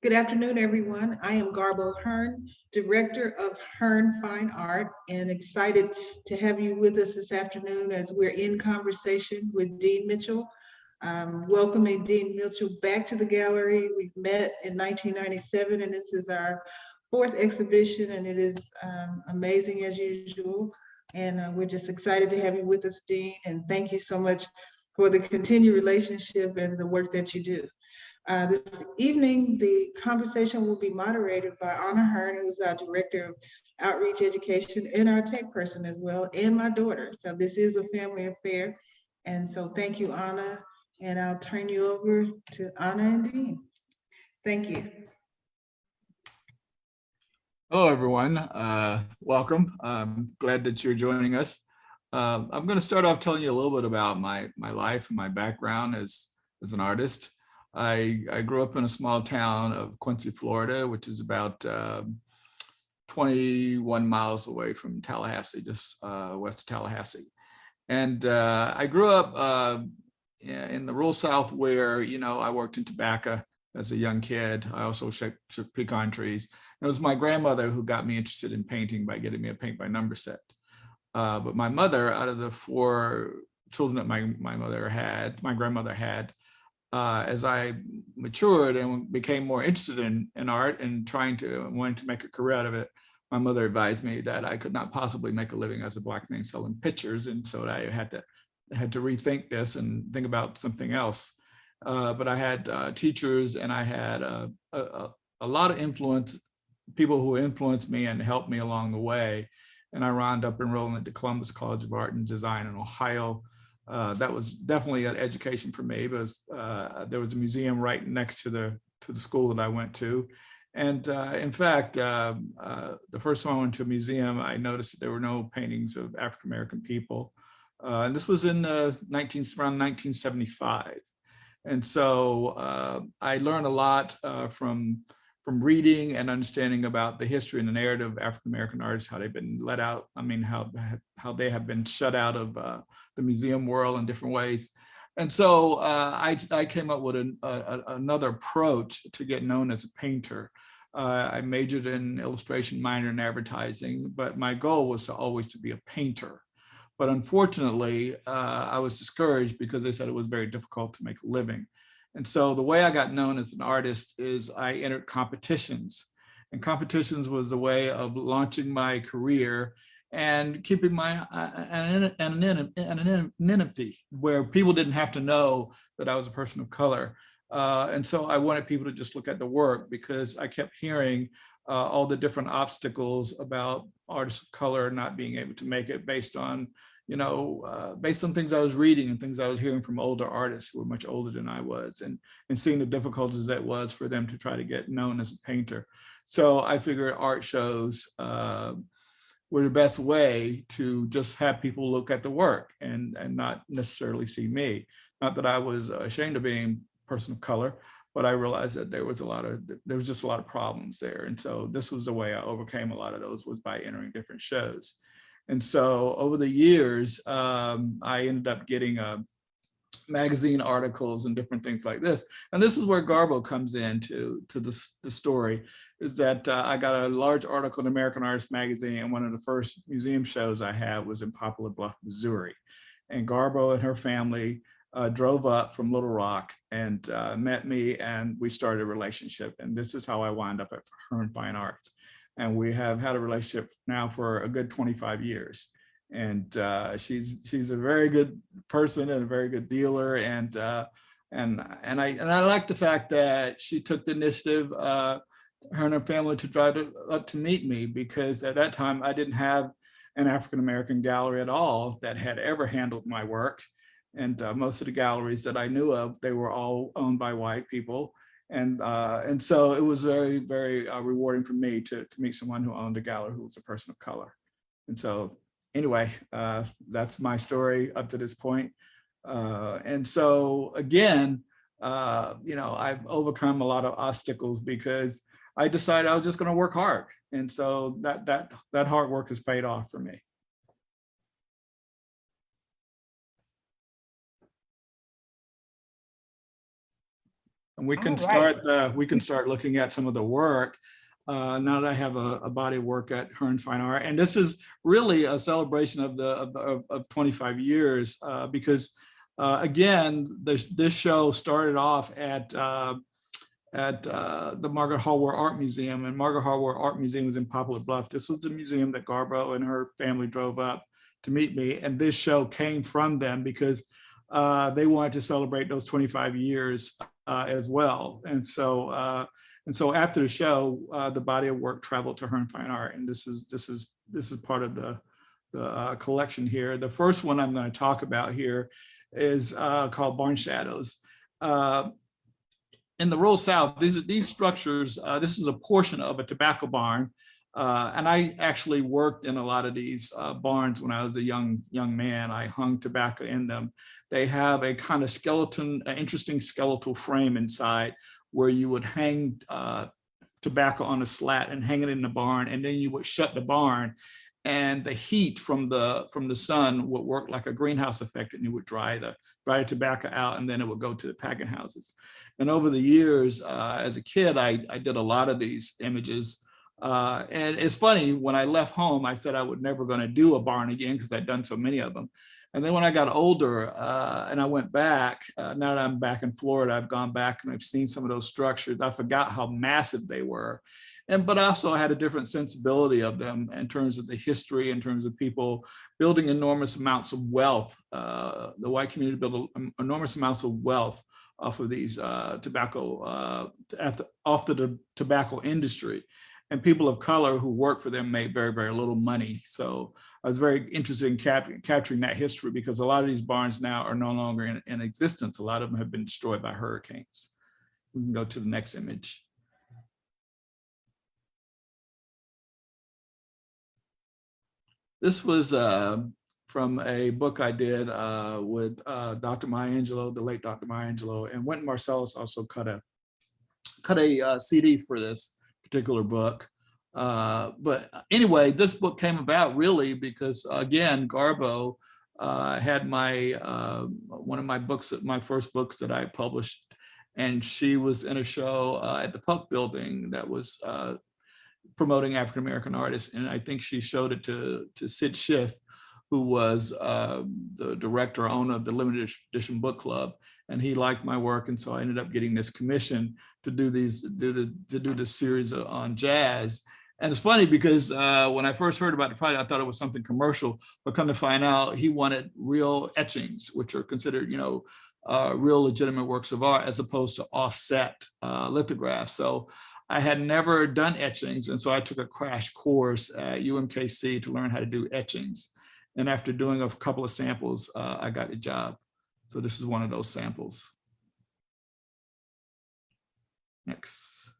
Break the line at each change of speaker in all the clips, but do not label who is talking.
Good afternoon, everyone. I am Garbo Hearn, Director of Hearn Fine Art, and excited to have you with us this afternoon as we're in conversation with Dean Mitchell. Welcoming Dean Mitchell back to the gallery. We met in 1997, and this is our fourth exhibition, and it is amazing as usual. And we're just excited to have you with us, Dean, and thank you so much for the continued relationship and the work that you do. This evening, the conversation will be moderated by Anna Hearn, who is our Director of Outreach Education and our tech person as well, and my daughter. So this is a family affair. And so thank you, Anna. And I'll turn you over to Anna and Dean. Thank you.
Hello, everyone. Welcome. I'm glad that you're joining us. I'm going to start off telling you a little bit about my life and my background as an artist. I grew up in a small town of Quincy, Florida, which is about 21 miles away from Tallahassee, just west of Tallahassee. And I grew up in the rural South where, I worked in tobacco as a young kid. I also shook pecan trees. It was my grandmother who got me interested in painting by getting me a paint by number set. But my mother, out of the 4 children that my grandmother had, as I matured and became more interested in art and wanting to make a career out of it, my mother advised me that I could not possibly make a living as a Black man selling pictures, and so I had to rethink this and think about something else. But I had teachers, and I had a lot of influence, people who influenced me and helped me along the way. And I wound up enrolling at the Columbus College of Art and Design in Ohio. That was definitely an education for me, because there was a museum right next to the school that I went to. And in fact, the first time I went to a museum, I noticed that there were no paintings of African-American people. And this was in around 1975. And so I learned a lot from reading and understanding about the history and the narrative of African-American artists, how they've been let out. I mean, how they have been shut out of the museum world in different ways. And so I came up with another approach to get known as a painter. I majored in illustration, minored in advertising, but my goal was always to be a painter. But unfortunately, I was discouraged because they said it was very difficult to make a living. And so the way I got known as an artist is I entered competitions. And competitions was the way of launching my career and keeping my anonymity, where people didn't have to know that I was a person of color. And so I wanted people to just look at the work, because I kept hearing all the different obstacles about artists of color not being able to make it based on things I was reading and things I was hearing from older artists who were much older than I was, and seeing the difficulties that was for them to try to get known as a painter. So I figured art shows were the best way to just have people look at the work and not necessarily see me. Not that I was ashamed of being a person of color, but I realized that there was just a lot of problems there. And so this was the way I overcame a lot of those, was by entering different shows. And so over the years, I ended up getting magazine articles and different things like this. And this is where Garbo comes into the story, is that I got a large article in American Artist magazine, and one of the first museum shows I had was in Poplar Bluff, Missouri. And Garbo and her family drove up from Little Rock and met me, and we started a relationship. And this is how I wound up at Hearn Fine Arts. And we have had a relationship now for a good 25 years. And she's a very good person and a very good dealer. And I like the fact that she took the initiative, her and her family, to drive up to meet me, because at that time I didn't have an African-American gallery at all that had ever handled my work. And most of the galleries that I knew of, they were all owned by white people. And so it was very, very rewarding for me to meet someone who owned a gallery who was a person of color. And so anyway, that's my story up to this point. And so again, I've overcome a lot of obstacles because I decided I was just going to work hard. And so that hard work has paid off for me. And we can
All right.
start looking at some of the work. Now that I have a body of work at Hearn Fine Art, and this is really a celebration of 25 years because again, this show started off at the Margaret Hallward Art Museum, and Margaret Hallward Art Museum was in Poplar Bluff. This was the museum that Garbo and her family drove up to meet me, and this show came from them because they wanted to celebrate those 25 years as well. And so after the show, the body of work traveled to Hearn Fine Art, and this is part of the collection here. The first one I'm going to talk about here is called Barn Shadows. In the rural South, these structures, this is a portion of a tobacco barn. And I actually worked in a lot of these barns when I was a young man. I hung tobacco in them. They have a kind of skeleton, an interesting skeletal frame inside where you would hang tobacco on a slat and hang it in the barn, and then you would shut the barn, and the heat from the sun would work like a greenhouse effect, and you would dry the tobacco out, and then it would go to the packing houses. And over the years, as a kid, I did a lot of these images. And it's funny, when I left home, I said I was never going to do a barn again because I'd done so many of them. And then when I got older and I went back, now that I'm back in Florida, I've gone back and I've seen some of those structures. I forgot how massive they were. But also I had a different sensibility of them in terms of the history, in terms of people building enormous amounts of wealth. The white community built enormous amounts of wealth off of these tobacco, off the tobacco industry. And people of color who worked for them made very, very little money. So I was very interested in capturing that history, because a lot of these barns now are no longer in existence. A lot of them have been destroyed by hurricanes. We can go to the next image. This was from a book I did with Dr. Maya Angelou, the late Dr. Maya Angelou, and Wynton Marsalis also cut a CD for this particular book. But anyway, this book came about really because, again, Garbo had one of my books, my first books that I published, and she was in a show at the Puck Building that was promoting African-American artists. And I think she showed it to Sid Schiff, who was the director, owner of the limited edition book club. And he liked my work. And so I ended up getting this commission to do this series on jazz. And it's funny because when I first heard about the project, I thought it was something commercial, but come to find out, he wanted real etchings, which are considered, real legitimate works of art, as opposed to offset lithographs. So I had never done etchings. And so I took a crash course at UMKC to learn how to do etchings. And after doing a couple of samples, I got a job. So this is one of those samples. Next.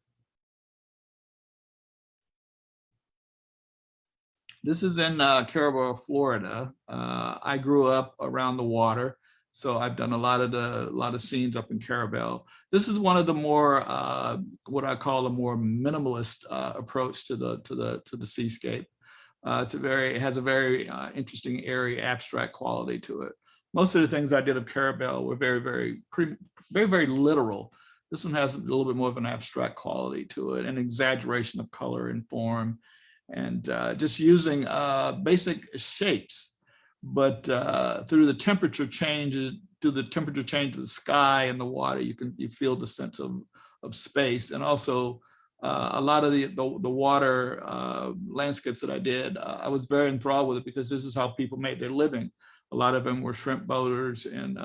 This is in Carabel, Florida. I grew up around the water, so I've done a lot of scenes up in Carabel. This is one of the more what I call a more minimalist approach to the seascape. It has a very interesting, airy, abstract quality to it. Most of the things I did of Carabel were very literal. This one has a little bit more of an abstract quality to it, an exaggeration of color and form, and just using basic shapes. But through the temperature change of the sky and the water, you feel the sense of space. And also a lot of the water landscapes that I did, I was very enthralled with it because this is how people made their living. A lot of them were shrimp boaters, and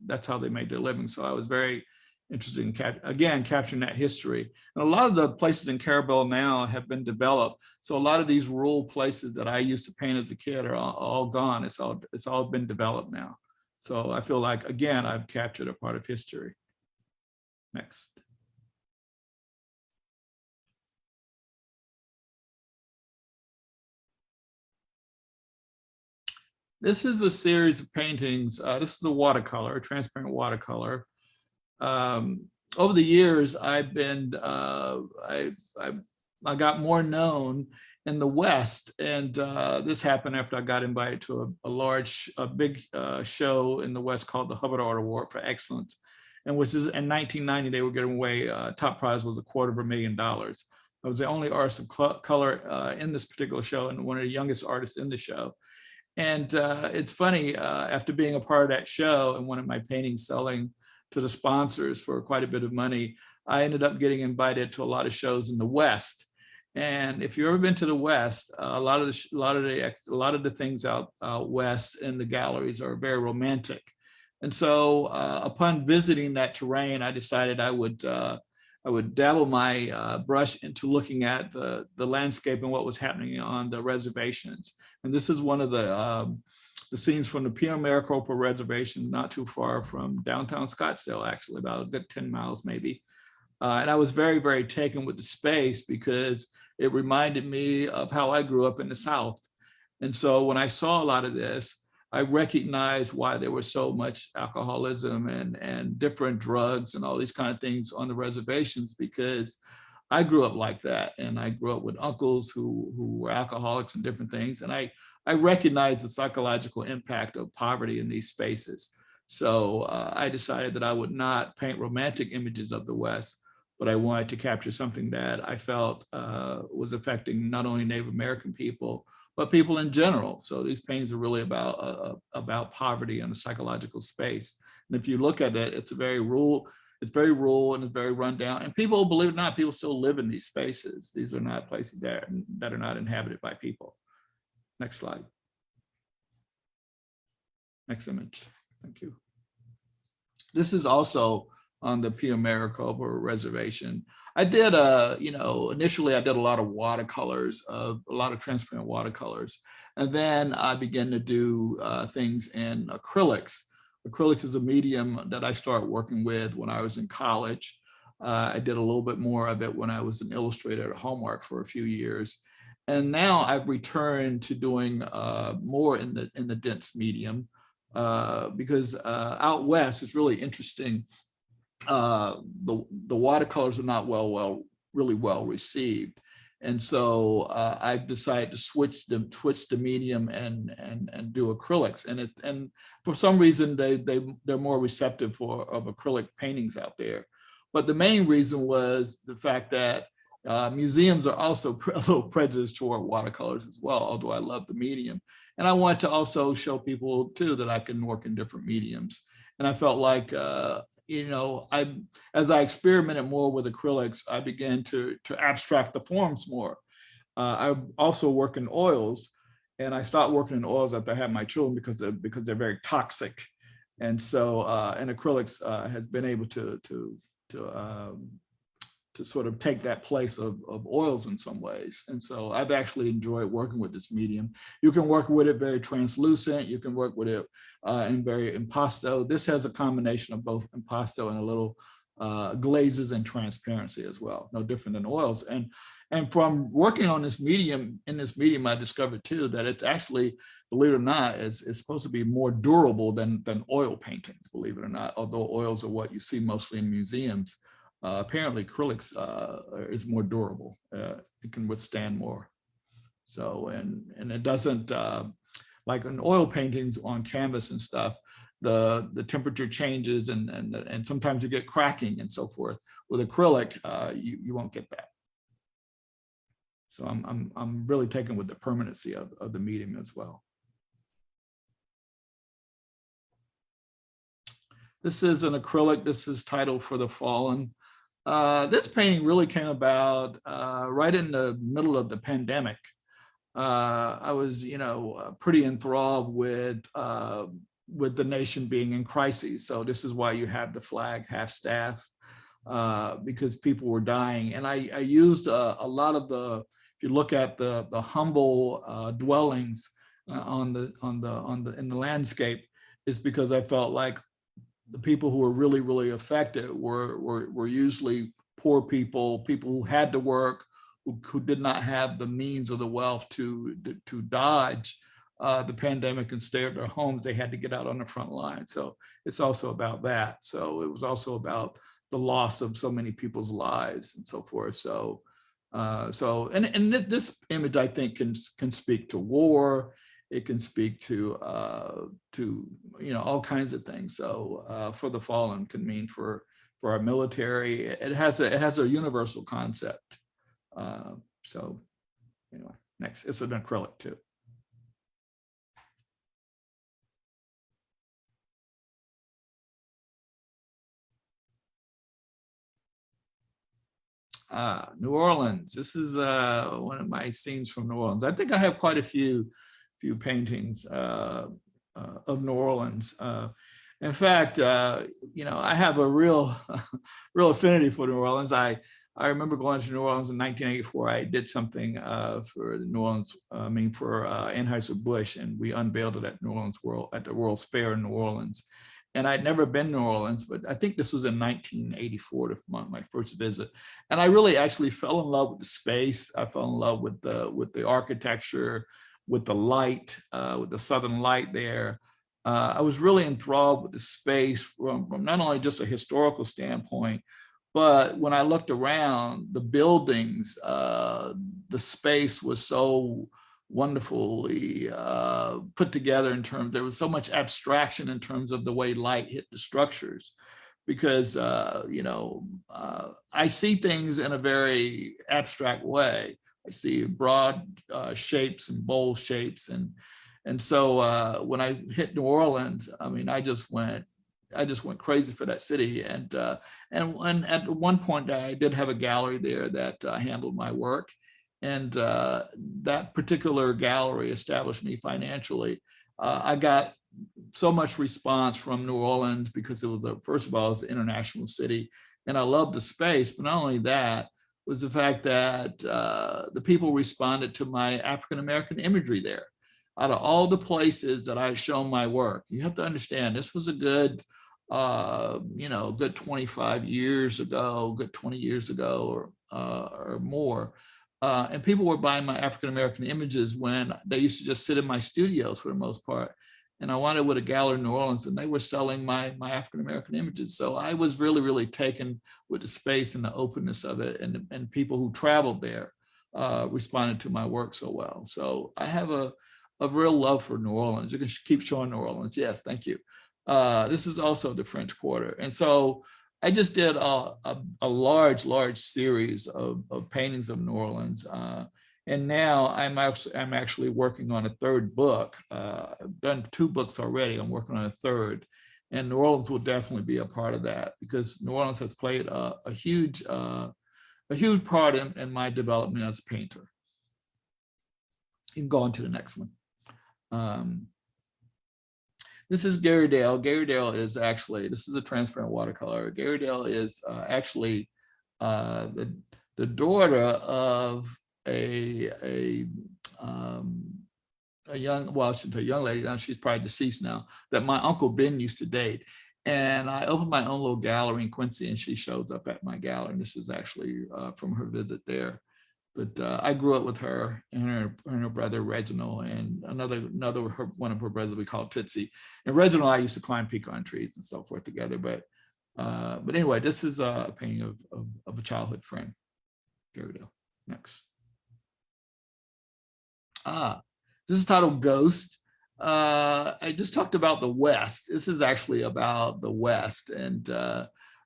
that's how they made their living. So I was very interested in capturing that history. And a lot of the places in Carabel now have been developed. So a lot of these rural places that I used to paint as a kid are all gone. It's all been developed now. So I feel like, again, I've captured a part of history. Next. This is a series of paintings. This is a watercolor, a transparent watercolor. Over the years, I've been, I got more known in the West, and this happened after I got invited to a big show in the West called the Hubbard Art Award for Excellence. and which is in 1990, they were giving away, top prize was $250,000. I was the only artist of color in this particular show and one of the youngest artists in the show. And it's funny, after being a part of that show and one of my paintings selling to the sponsors for quite a bit of money, I ended up getting invited to a lot of shows in the West. And if you've ever been to the West, a lot of the things out West in the galleries are very romantic. And so upon visiting that terrain, I decided I would dabble my brush into looking at the landscape and what was happening on the reservations. And this is one of the scenes from the Pima Maricopa Reservation, not too far from downtown Scottsdale, actually, about a good 10 miles maybe. And I was very, very taken with the space because it reminded me of how I grew up in the South. And so when I saw a lot of this, I recognized why there was so much alcoholism and different drugs and all these kind of things on the reservations, because I grew up like that. And I grew up with uncles who were alcoholics and different things. And I recognized the psychological impact of poverty in these spaces. So I decided that I would not paint romantic images of the West, but I wanted to capture something that I felt was affecting not only Native American people, but people in general. So these paintings are really about poverty and the psychological space. And if you look at it, it's very rural and it's very run down. And people, believe it or not, people still live in these spaces. These are not places that are not inhabited by people. Next slide. Next image. Thank you. This is also on the Pima Maricopa Reservation. I did, initially I did a lot of watercolors, a lot of transparent watercolors. And then I began to do things in acrylics. Acrylic is a medium that I started working with when I was in college. I did a little bit more of it when I was an illustrator at Hallmark for a few years. And now I've returned to doing more in the dense medium because out West, it's really interesting. The watercolors are not really well received, and so I've decided to switch the medium and do acrylics, and for some reason they're more receptive of acrylic paintings out there. But the main reason was the fact that museums are also a little prejudiced toward watercolors as well, although I love the medium. And I want to also show people too that I can work in different mediums. And I felt like as I experimented more with acrylics, I began to abstract the forms more. I also work in oils, and I stopped working in oils after I had my children because they're very toxic. And so, and acrylics has been able to sort of take that place of oils in some ways. And so I've actually enjoyed working with this medium. You can work with it very translucent. You can work with it in very impasto. This has a combination of both impasto and a little glazes and transparency as well, no different than oils. And from working on this medium, I discovered too that it's actually, believe it or not, is supposed to be more durable than oil paintings, believe it or not, although oils are what you see mostly in museums. Apparently acrylics is more durable. It can withstand more. So, and it doesn't, like in oil paintings on canvas and stuff, the temperature changes and sometimes you get cracking and so forth. With acrylic, you won't get that. So I'm really taken with the permanency of the medium as well. This is an acrylic. This is titled For the Fallen. This painting really came about right in the middle of the pandemic. I was, pretty enthralled with the nation being in crisis. So this is why you have the flag half-staff, because people were dying. And I used a lot of if you look at the humble dwellings in the landscape, is because I felt like the people who were really, really affected were usually poor people who had to work, who did not have the means or the wealth to dodge the pandemic and stay at their homes. They had to get out on the front line. So it's also about that. So it was also about the loss of so many people's lives and so forth. So and this image, I think, can speak to war. It can speak to all kinds of things. So for the fallen can mean for our military. It has a universal concept. So anyway, next, it's an acrylic too. New Orleans. This is one of my scenes from New Orleans. I think I have quite a few paintings of New Orleans. In fact, I have a real affinity for New Orleans. I remember going to New Orleans in 1984. I did something for New Orleans, for Anheuser-Busch, and we unveiled it at the World's Fair in New Orleans. And I'd never been to New Orleans, but I think this was in 1984, my first visit. And I really actually fell in love with the space. I fell in love with the architecture, with the light, with the Southern light there. I was really enthralled with the space from not only just a historical standpoint, but when I looked around, the buildings, the space was so wonderfully put together in terms, there was so much abstraction in terms of the way light hit the structures, because I see things in a very abstract way. I see broad shapes and bold shapes, and so when I hit New Orleans, I mean, I just went crazy for that city, and at one point I did have a gallery there that handled my work. And that particular gallery established me financially. I got so much response from New Orleans because it was first of all, it's an international city, and I loved the space. But not only that, was the fact that the people responded to my African-American imagery there. Out of all the places that I had shown my work, you have to understand, this was a good, good 25 years ago, good 20 years ago or more. And people were buying my African-American images when they used to just sit in my studios for the most part. And I wanted with a gallery in New Orleans, and they were selling my African-American images. So I was really, really taken with the space and the openness of it. And people who traveled there responded to my work so well. So I have a real love for New Orleans. You can keep showing New Orleans. Yes, thank you. This is also the French Quarter. And so I just did a large series of paintings of New Orleans. And now I'm actually working on a third book. I've done 2 books already. I'm working on a third. And New Orleans will definitely be a part of that, because New Orleans has played a huge part in my development as a painter. You can go on to the next one. This is Gary Dale. Gary Dale is actually, this is a transparent watercolor. Gary Dale is actually the daughter of a young, well, I shouldn't say young lady, now she's probably deceased now, that my Uncle Ben used to date. And I opened my own little gallery in Quincy, and she shows up at my gallery. And this is actually from her visit there. But I grew up with her and her brother Reginald, and one of her brothers we call Tootsie. And Reginald, I used to climb pecan trees and so forth together. But anyway, this is a painting of a childhood friend. Gary Dale. Next. This is titled Ghost. I just talked about the West. This is actually about the West, and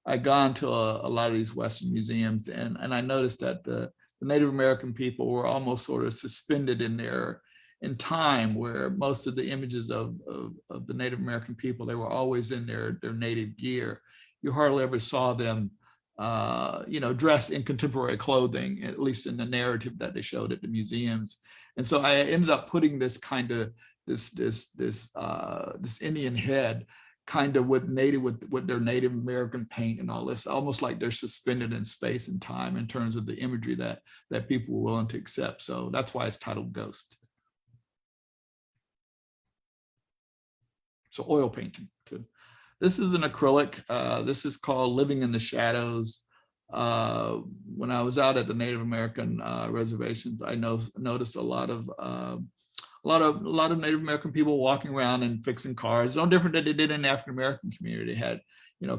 I've gone to a lot of these Western museums, and I noticed that the Native American people were almost sort of suspended in time, where most of the images of the Native American people, they were always in their native gear. You hardly ever saw them, dressed in contemporary clothing, at least in the narrative that they showed at the museums. And so I ended up putting this kind of this Indian head kind of with their Native American paint and all this, almost like they're suspended in space and time in terms of the imagery that people were willing to accept. So that's why it's titled Ghost. So oil painting too. This is an acrylic. This is called Living in the Shadows. When I was out at the Native American reservations, I noticed a lot of Native American people walking around and fixing cars, no different than they did in the African American community. They had,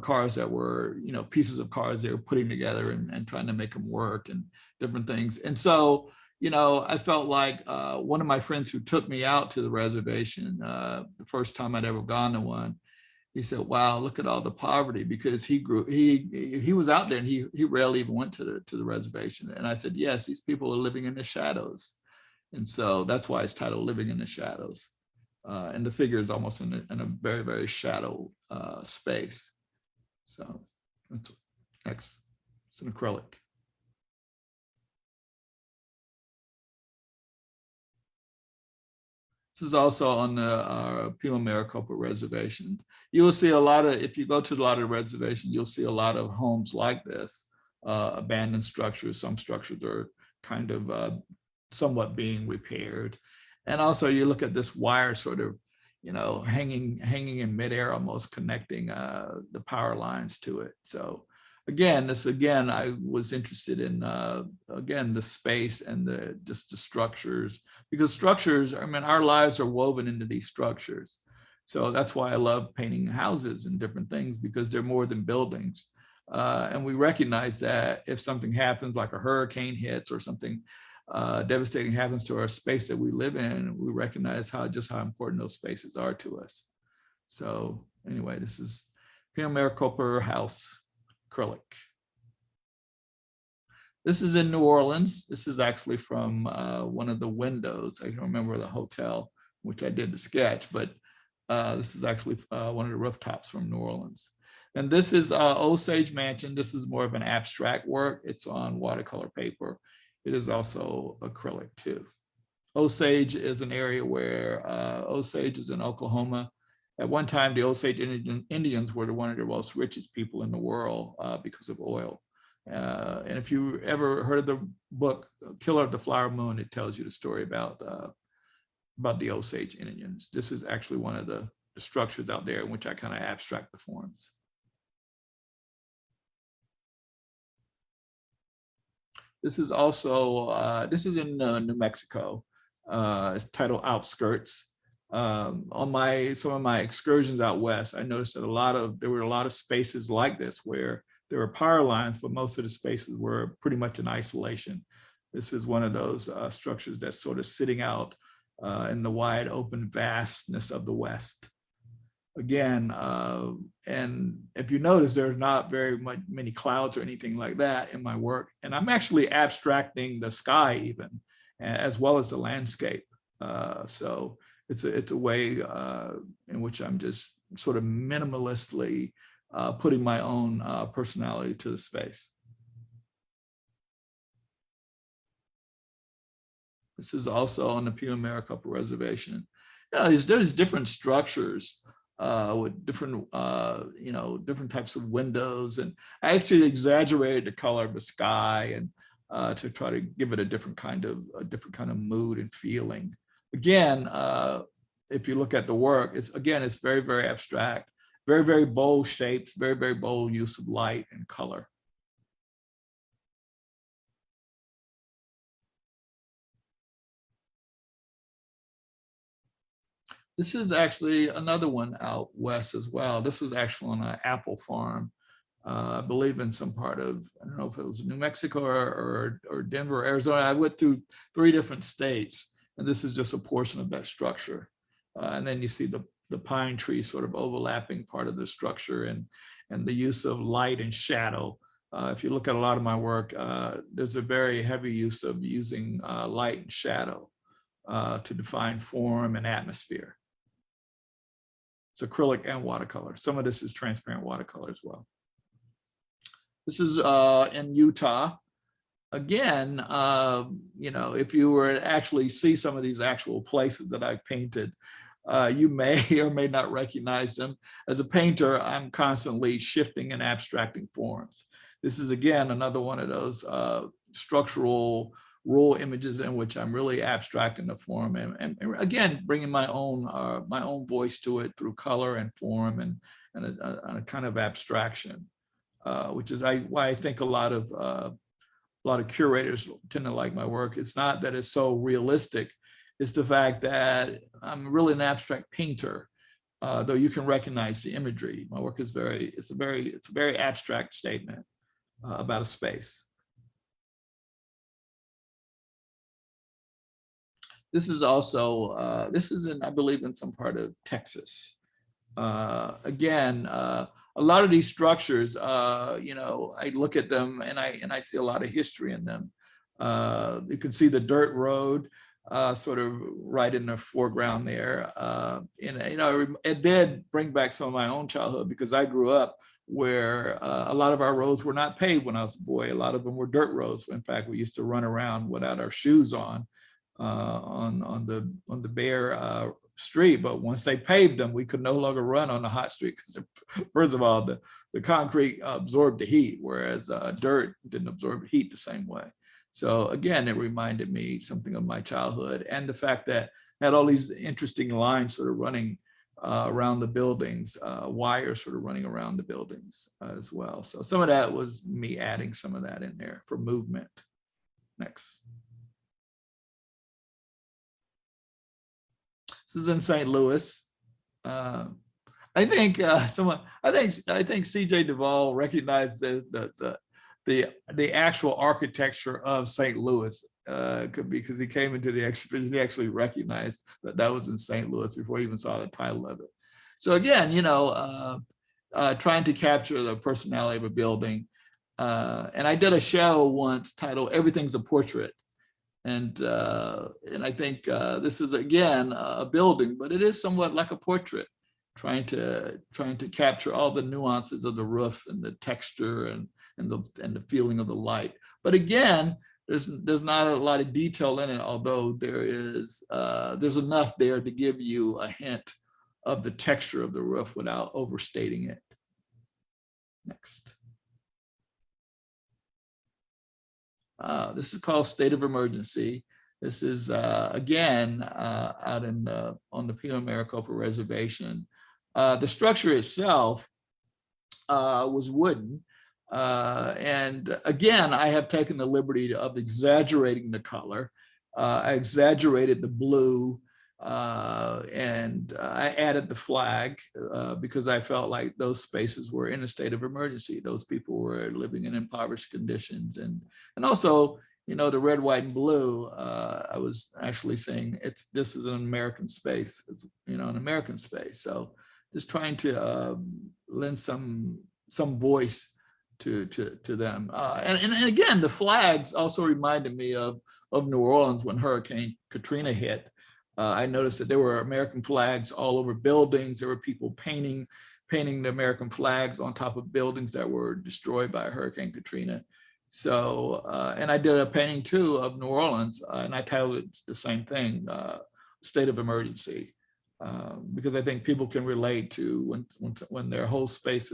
cars that were, pieces of cars they were putting together and trying to make them work and different things. And so, I felt like one of my friends who took me out to the reservation, the first time I'd ever gone to one, he said, "Wow, look at all the poverty," because he was out there and he rarely even went to the reservation. And I said, "Yes, these people are living in the shadows," and so that's why it's titled "Living in the Shadows." And the figure is almost in a very, very shadow space. So next, it's an acrylic. This is also on the Pima Maricopa Reservation. You will see a lot of, if you go to a lot of reservations, you'll see a lot of homes like this, abandoned structures. Some structures are kind of somewhat being repaired. And also you look at this wire sort of, hanging in midair, almost connecting the power lines to it. So again, I was interested in, again, the space and just the structures, because structures, I mean, our lives are woven into these structures. So that's why I love painting houses and different things, because they're more than buildings. And we recognize that if something happens, like a hurricane hits or something devastating happens to our space that we live in, we recognize how important those spaces are to us. So anyway, this is Pima Maricopa House acrylic. This is in New Orleans. This is actually from one of the windows. I don't remember the hotel, which I did the sketch, but this is actually one of the rooftops from New Orleans. And this is Osage Mansion. This is more of an abstract work. It's on watercolor paper. It is also acrylic too. Osage is an area where Osage is in Oklahoma. At one time, the Osage Indians were one of the most richest people in the world because of oil. And if you ever heard of the book Killer of the Flower Moon, it tells you the story about the Osage Indians. This is actually one of the structures out there in which I kind of abstract the forms. This is also, this is in New Mexico. It's titled Outskirts. On some of my excursions out west, I noticed that there were a lot of spaces like this where there were power lines, but most of the spaces were pretty much in isolation. This is one of those structures that's sort of sitting out in the wide open vastness of the West. Again, and if you notice, there's not many clouds or anything like that in my work. And I'm actually abstracting the sky even, as well as the landscape. So it's a way in which I'm just sort of minimalistly putting my own personality to the space. This is also on the Pima Maricopa Reservation. There's different structures with different, different types of windows. And I actually exaggerated the color of the sky and to try to give it a different kind of mood and feeling. Again, if you look at the work, it's very, very abstract, very, very bold shapes, very, very bold use of light and color. This is actually another one out west as well. This was actually on an apple farm, I believe in some part of, I don't know if it was New Mexico or Denver, Arizona. I went through 3 different states, and this is just a portion of that structure. And then you see the pine tree sort of overlapping part of the structure and the use of light and shadow. If you look at a lot of my work, there's a very heavy use of using light and shadow to define form and atmosphere. It's acrylic and watercolor. Some of this is transparent watercolor as well. This is in Utah. Again, if you were to actually see some of these actual places that I painted, you may or may not recognize them. As a painter, I'm constantly shifting and abstracting forms. This is, again, another one of those structural rule images in which I'm really abstracting the form and again, bringing my own voice to it through color and form and a kind of abstraction, which is why I think a lot of curators tend to like my work. It's not that it's so realistic. It's the fact that I'm really an abstract painter, though you can recognize the imagery. My work is it's a very abstract statement about a space. This is also, this is in, I believe, in some part of Texas. Again, a lot of these structures, you know, I look at them and I see a lot of history in them. You can see the dirt road sort of right in the foreground there. And, you know, it did bring back some of my own childhood because I grew up where a lot of our roads were not paved when I was a boy. A lot of them were dirt roads. In fact, we used to run around without our shoes on the bare street. But once they paved them, we could no longer run on the hot street because, first of all, the concrete absorbed the heat, whereas dirt didn't absorb heat the same way. So again, it reminded me something of my childhood, and the fact that I had all these interesting lines sort of running around the buildings, wires sort of running around the buildings as well. So some of that was me adding some of that in there for movement. Next. This is in St. Louis. I think I think C.J. Duvall recognized the actual architecture of St. Louis because he came into the exhibition. He actually recognized that that was in St. Louis before he even saw the title of it. So again, you know, trying to capture the personality of a building. And I did a show once titled "Everything's a Portrait." And I think this is again a building, but it is somewhat like a portrait, trying to capture all the nuances of the roof and the texture and the feeling of the light. But again, there's not a lot of detail in it, although there's enough there to give you a hint of the texture of the roof without overstating it. Next. This is called State of Emergency. This is again out on the Pima Maricopa Reservation. The structure itself was wooden, and again, I have taken the liberty of exaggerating the color. I exaggerated the blue, and I added the flag because I felt like those spaces were in a state of emergency. Those people were living in impoverished conditions, and also, you know, the red, white, and blue. I was actually saying this is an American space. It's, you know, an American space. So just trying to lend some voice to them. And again, the flags also reminded me of New Orleans when Hurricane Katrina hit. I noticed that there were American flags all over buildings. There were people painting the American flags on top of buildings that were destroyed by Hurricane Katrina. So, and I did a painting too of New Orleans, and I titled it the same thing, State of Emergency, because I think people can relate to when their whole space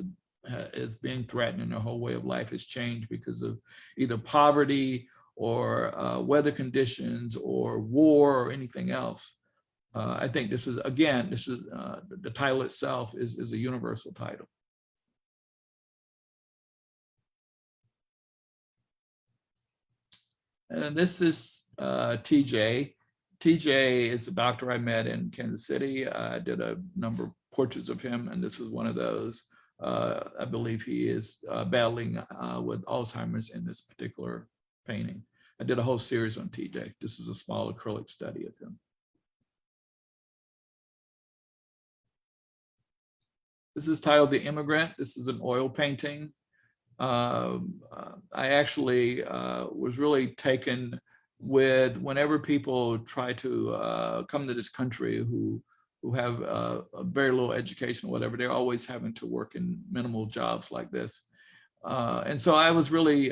is being threatened and their whole way of life has changed because of either poverty or weather conditions or war or anything else. I think this is, again, the title itself is a universal title. And this is TJ. TJ is a doctor I met in Kansas City. I did a number of portraits of him, and this is one of those. I believe he is battling with Alzheimer's in this particular painting. I did a whole series on TJ. This is a small acrylic study of him. This is titled The Immigrant. This is an oil painting. I actually was really taken with whenever people try to come to this country who have a very little education or whatever, they're always having to work in minimal jobs like this. And so I was really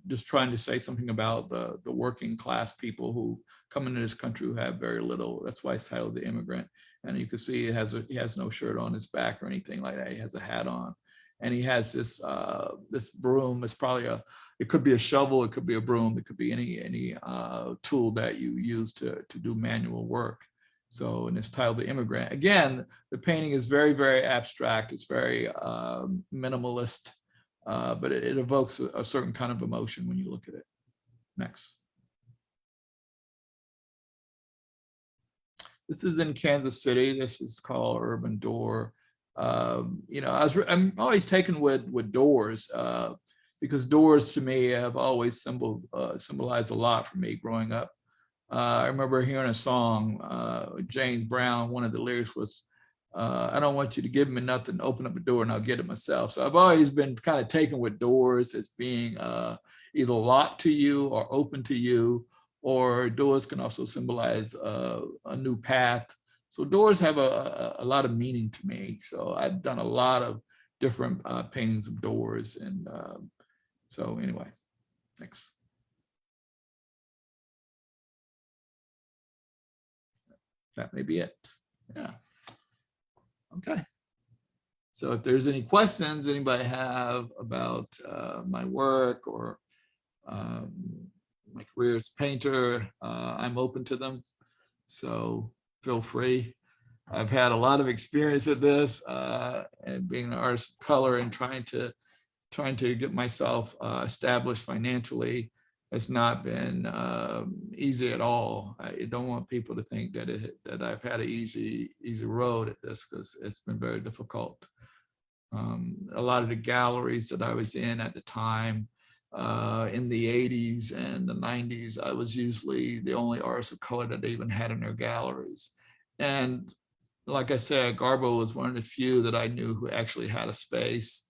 just trying to say something about the working class people who come into this country who have very little. That's why it's titled The Immigrant. And you can see he has no shirt on his back or anything like that. He has a hat on, and he has this this broom. It's probably it could be a shovel, it could be a broom, it could be any tool that you use to do manual work. So, and it's titled The Immigrant. Again, the painting is very, very abstract. It's very minimalist. But it evokes a certain kind of emotion when you look at it. Next. This is in Kansas City. This is called Urban Door. You know, I'm always taken with doors because doors to me have always symbolized a lot for me growing up. I remember hearing a song, James Brown, one of the lyrics was, I don't want you to give me nothing, open up a door and I'll get it myself. So I've always been kind of taken with doors as being either locked to you or open to you, or doors can also symbolize a new path. So doors have a lot of meaning to me. So I've done a lot of different paintings of doors. And so anyway, thanks. That may be it. Yeah. Okay. So if there's any questions anybody have about my work or my career as a painter, I'm open to them. So feel free. I've had a lot of experience at this and being an artist of color and trying to get myself established financially has not been easy at all. I don't want people to think that I've had an easy road at this, because it's been very difficult. A lot of the galleries that I was in at the time, in the 80s and the 90s, I was usually the only artist of color that they even had in their galleries. And like I said, Garbo was one of the few that I knew who actually had a space.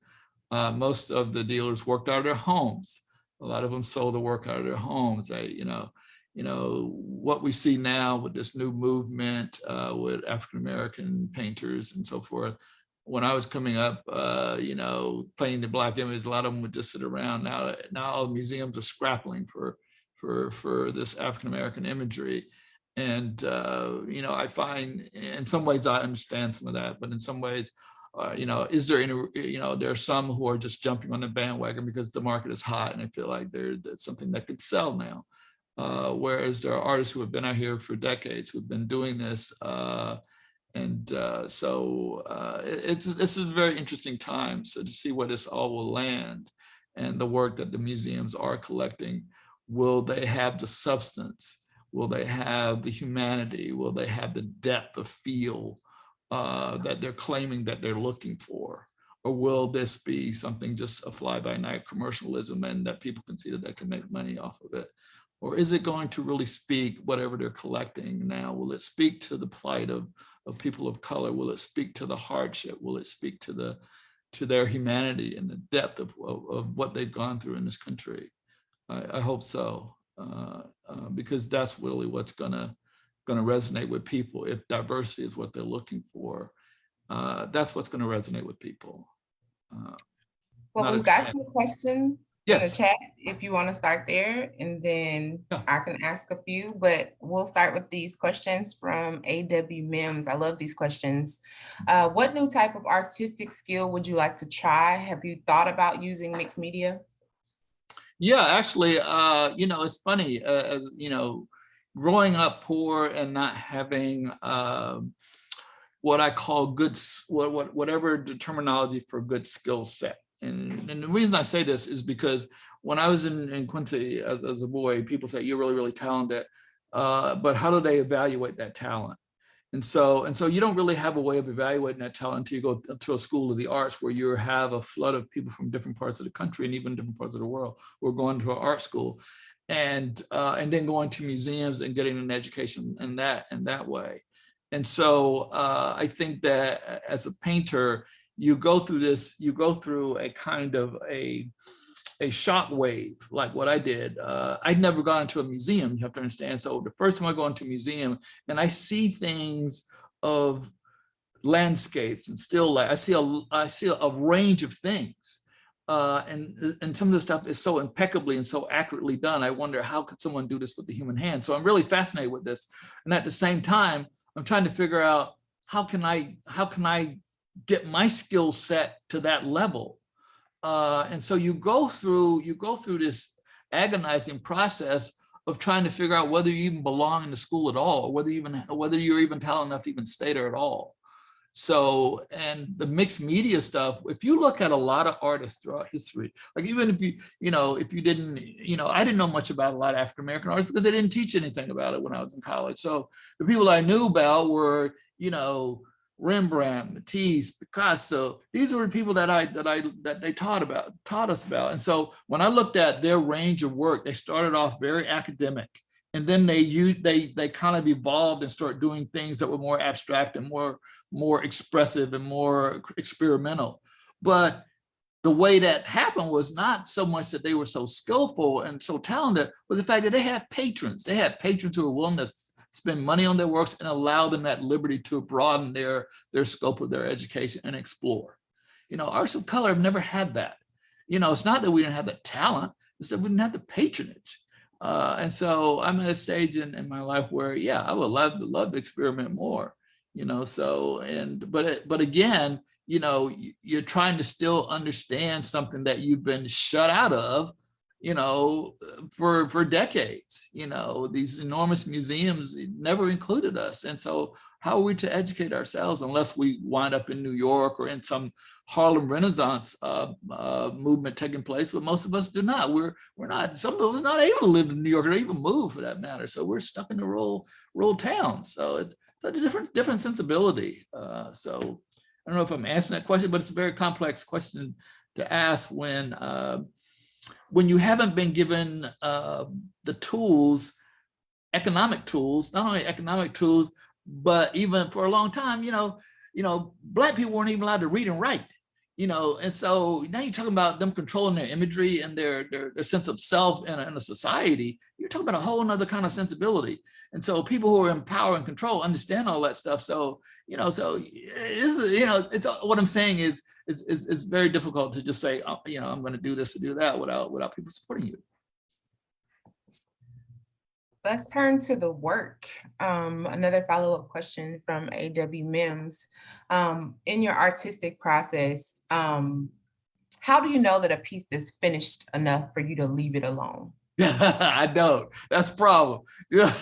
Most of the dealers worked out of their homes. A lot of them sold the work out of their homes. What we see now with this new movement with African-American painters and so forth. When I was coming up, painting the Black image, a lot of them would just sit around. Now museums are scrapping for this African-American imagery. And, I find in some ways I understand some of that, but in some ways, is there any, there are some who are just jumping on the bandwagon because the market is hot and they feel like there's something that could sell now. Whereas there are artists who have been out here for decades who've been doing this. It's a very interesting time. So to see where this all will land and the work that the museums are collecting, will they have the substance? Will they have the humanity? Will they have the depth of feel that they're claiming that they're looking for? Or will this be something just a fly-by-night commercialism and that people can see that they can make money off of it? Or is it going to really speak, whatever they're collecting now, will it speak to the plight of people of color? Will it speak to the hardship? Will it speak to their humanity and the depth of what they've gone through in this country? I hope so, because that's really what's gonna resonate with people. If diversity is what they're looking for, that's what's gonna resonate with people.
Well, we've got some questions in the
Yes.
chat if you want to start there, and then
Yeah.
I can ask a few, but we'll start with these questions from AW Mims. I love these questions. What new type of artistic skill would you like to try? Have you thought about using mixed media?
Yeah, actually, it's funny, as growing up poor and not having what I call whatever the terminology for good skill set. And the reason I say this is because when I was in Quincy as a boy, people say you're really, really talented, but how do they evaluate that talent? And so you don't really have a way of evaluating that talent until you go to a school of the arts where you have a flood of people from different parts of the country and even different parts of the world who are going to an art school, and then going to museums and getting an education in that way. And so I think that as a painter, you go through a kind of a shock wave, like what I did. I'd never gone into a museum, you have to understand. So the first time I go into a museum and I see things of landscapes and still life, I see a range of things. And some of the stuff is so impeccably and so accurately done. I wonder, how could someone do this with the human hand? So I'm really fascinated with this. And at the same time, I'm trying to figure out how can I get my skill set to that level. And so you go through this agonizing process of trying to figure out whether you even belong in the school at all, or whether you're even talented enough to even stay there at all. So, and the mixed media stuff, if you look at a lot of artists throughout history, like even if you didn't, I didn't know much about a lot of African-American artists because they didn't teach anything about it when I was in college. So the people I knew about were, Rembrandt, Matisse, Picasso. These were the people that they taught us about. And so when I looked at their range of work, they started off very academic And then they kind of evolved and started doing things that were more abstract and more expressive and more experimental. But the way that happened was not so much that they were so skillful and so talented, but the fact that they had patrons. They had patrons who were willing to spend money on their works and allow them that liberty to broaden their scope of their education and explore. You know, artists of color have never had that. You know, it's not that we didn't have the talent, it's that we didn't have the patronage. And so I'm at a stage in my life where, yeah, I would love to experiment more, you know, so, but again, you know, you're trying to still understand something that you've been shut out of, you know, for decades. You know, these enormous museums never included us. And so how are we to educate ourselves unless we wind up in New York or in some Harlem Renaissance movement taking place? But most of us do not. We're not, some of us not able to live in New York or even move for that matter. So we're stuck in the rural towns. So it's such a different sensibility. So I don't know if I'm answering that question, but it's a very complex question to ask when you haven't been given the tools, economic tools, not only economic tools, but even for a long time, you know, Black people weren't even allowed to read and write, you know, and so now you're talking about them controlling their imagery and their sense of self in a society. You're talking about a whole nother kind of sensibility. And so people who are in power and control understand all that stuff. So, you know, it's what I'm saying is it's very difficult to just say, oh, you know, I'm going to do this or do that without people supporting you.
Let's turn to the work. Another follow-up question from AW Mims. In your artistic process, how do you know that a piece is finished enough for you to leave it alone?
I don't. That's the problem. Yeah,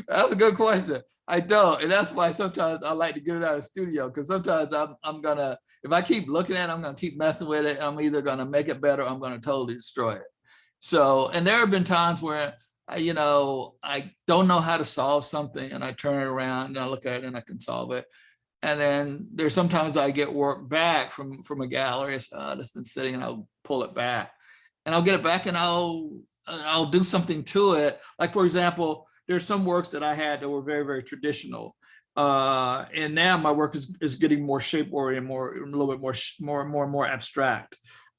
that's a good question. I don't, and that's why sometimes I like to get it out of the studio, because sometimes I'm gonna, if I keep looking at it, I'm gonna keep messing with it. I'm either gonna make it better or I'm gonna totally destroy it. So, and there have been times where you know, I don't know how to solve something, and I turn it around and I look at it and I can solve it. And then there's sometimes I get work back from a gallery that's been sitting, and I'll pull it back, and I'll get it back, and I'll do something to it. Like, for example, there's some works that I had that were very, very traditional. And now my work is getting more shape oriented, a little bit more abstract.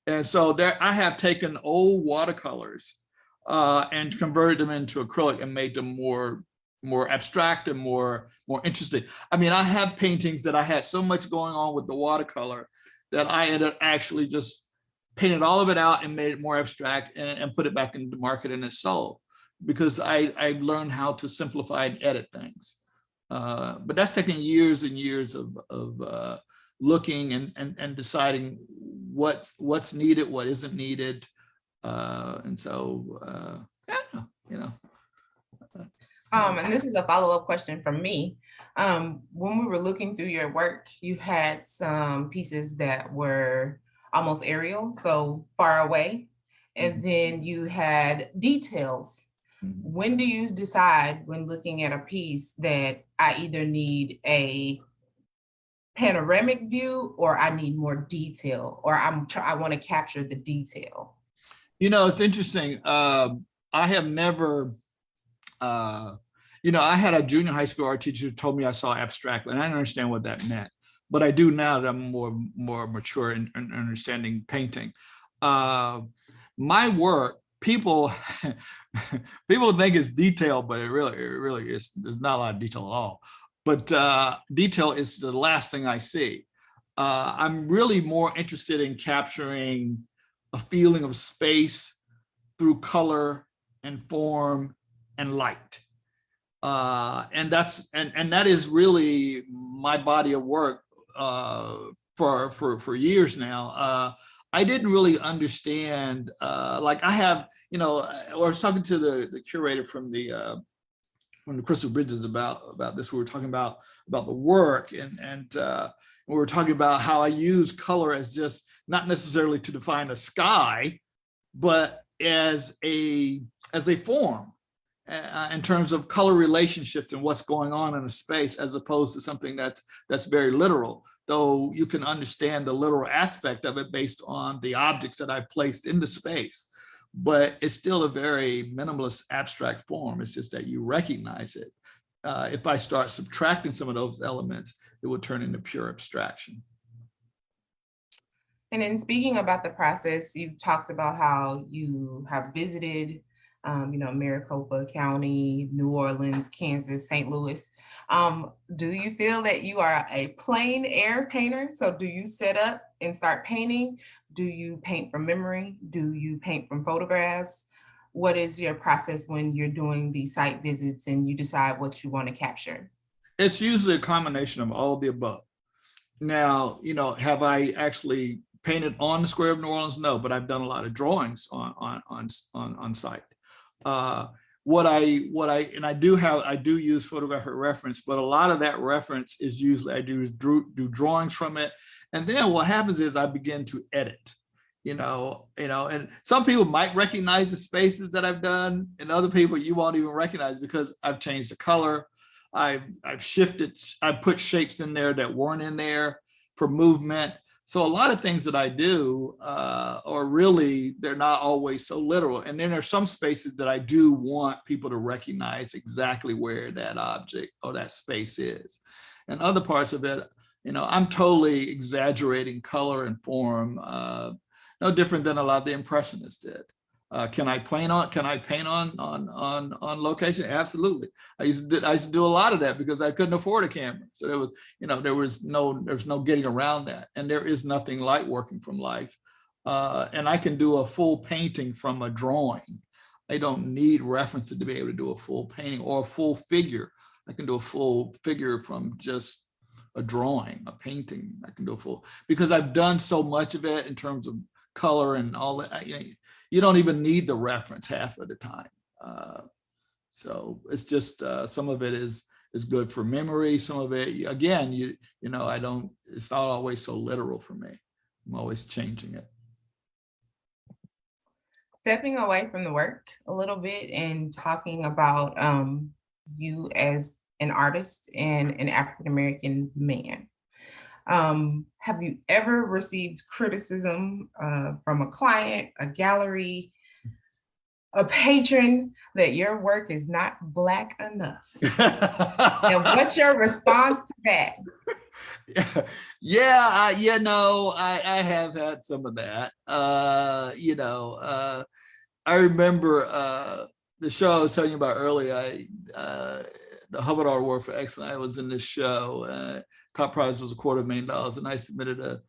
And so there I have taken old watercolors and converted them into acrylic and made them more abstract and more interesting. I mean, I have paintings that I had so much going on with the watercolor that I ended up actually just painted all of it out and made it more abstract and put it back into the market, and it's sold, because I learned how to simplify and edit things. But that's taken years and years of looking and deciding what's needed, what isn't needed. And so, yeah, you know.
And this is a follow-up question from me. When we were looking through your work, you had some pieces that were almost aerial, so far away. And then you had details. When do you decide, when looking at a piece, that I either need a panoramic view or I need more detail, or I want to capture the detail?
You know, it's interesting. I have never, you know, I had a junior high school art teacher who told me I saw abstractly, and I didn't understand what that meant. But I do now that I'm more mature in understanding painting. My work, people think it's detailed, but it really is. There's not a lot of detail at all. But detail is the last thing I see. I'm really more interested in capturing a feeling of space through color and form and light. And that is really my body of work for years now. I didn't really understand, like I have, you know, I was talking to the curator from the Crystal Bridges about this. We were talking about the work, and we were talking about how I use color as just not necessarily to define a sky, but as a form. In terms of color relationships and what's going on in a space, as opposed to something that's very literal, though you can understand the literal aspect of it based on the objects that I placed into space. but it's still a very minimalist abstract form. It's just that you recognize it. If I start subtracting some of those elements, it will turn into pure abstraction.
And then speaking about the process, you've talked about how you have visited, Maricopa County, New Orleans, Kansas, St. Louis. Do you feel that you are a plein air painter? So do you set up and start painting? Do you paint from memory? Do you paint from photographs? What is your process when you're doing these site visits and you decide what you want to capture?
It's usually a combination of all of the above. Now, have I actually painted on the square of New Orleans? No, but I've done a lot of drawings on site. I do use photographic reference, but a lot of that reference is usually I do drawings from it. And then what happens is I begin to edit, and some people might recognize the spaces that I've done, and other people you won't even recognize because I've changed the color. I've shifted, I put shapes in there that weren't in there for movement. So a lot of things that I do are really, they're not always so literal. And then there's some spaces that I do want people to recognize exactly where that object or that space is. And other parts of it, I'm totally exaggerating color and form, no different than a lot of the Impressionists did. Can I paint on location? Absolutely. I used to do a lot of that because I couldn't afford a camera. So there was no getting around that. And there is nothing like working from life. And I can do a full painting from a drawing. I don't need references to be able to do a full painting or a full figure. I can do a full figure from just a drawing, a painting. I can do a full, because I've done so much of it in terms of color and all that. You don't even need the reference half of the time. So it's just some of it is good for memory. Some of it, again, it's not always so literal for me. I'm always changing it.
Stepping away from the work a little bit and talking about you as an artist and an African-American man. Have you ever received criticism from a client, a gallery, a patron that your work is not Black enough? And what's your response to that?
I have had some of that. I remember the show I was telling you about earlier, the Hubbard Art Award for Excellence. I was in this show. Top prize was $250,000, and I submitted a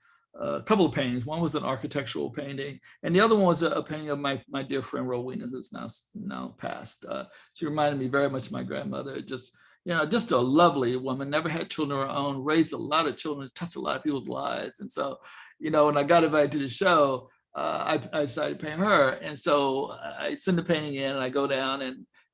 couple of paintings. One was an architectural painting, and the other one was a painting of my dear friend Rowena, who's now passed. She reminded me very much of my grandmother. Just a lovely woman, never had children of her own, raised a lot of children, touched a lot of people's lives. And so, when I got invited to the show, I decided to paint her. And so I send the painting in, and I go down,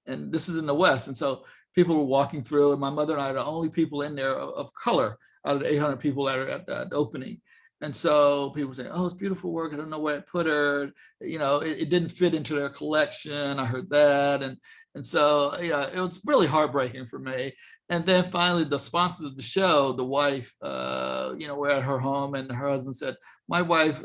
and this is in the West. And so people were walking through, and my mother and I are the only people in there of color out of the 800 people that are at the opening. And so people say, "Oh, it's beautiful work. I don't know where I put her. It didn't fit into their collection." I heard that. And so, it was really heartbreaking for me. And then finally, the sponsors of the show, the wife, we're at her home, and her husband said, "My wife,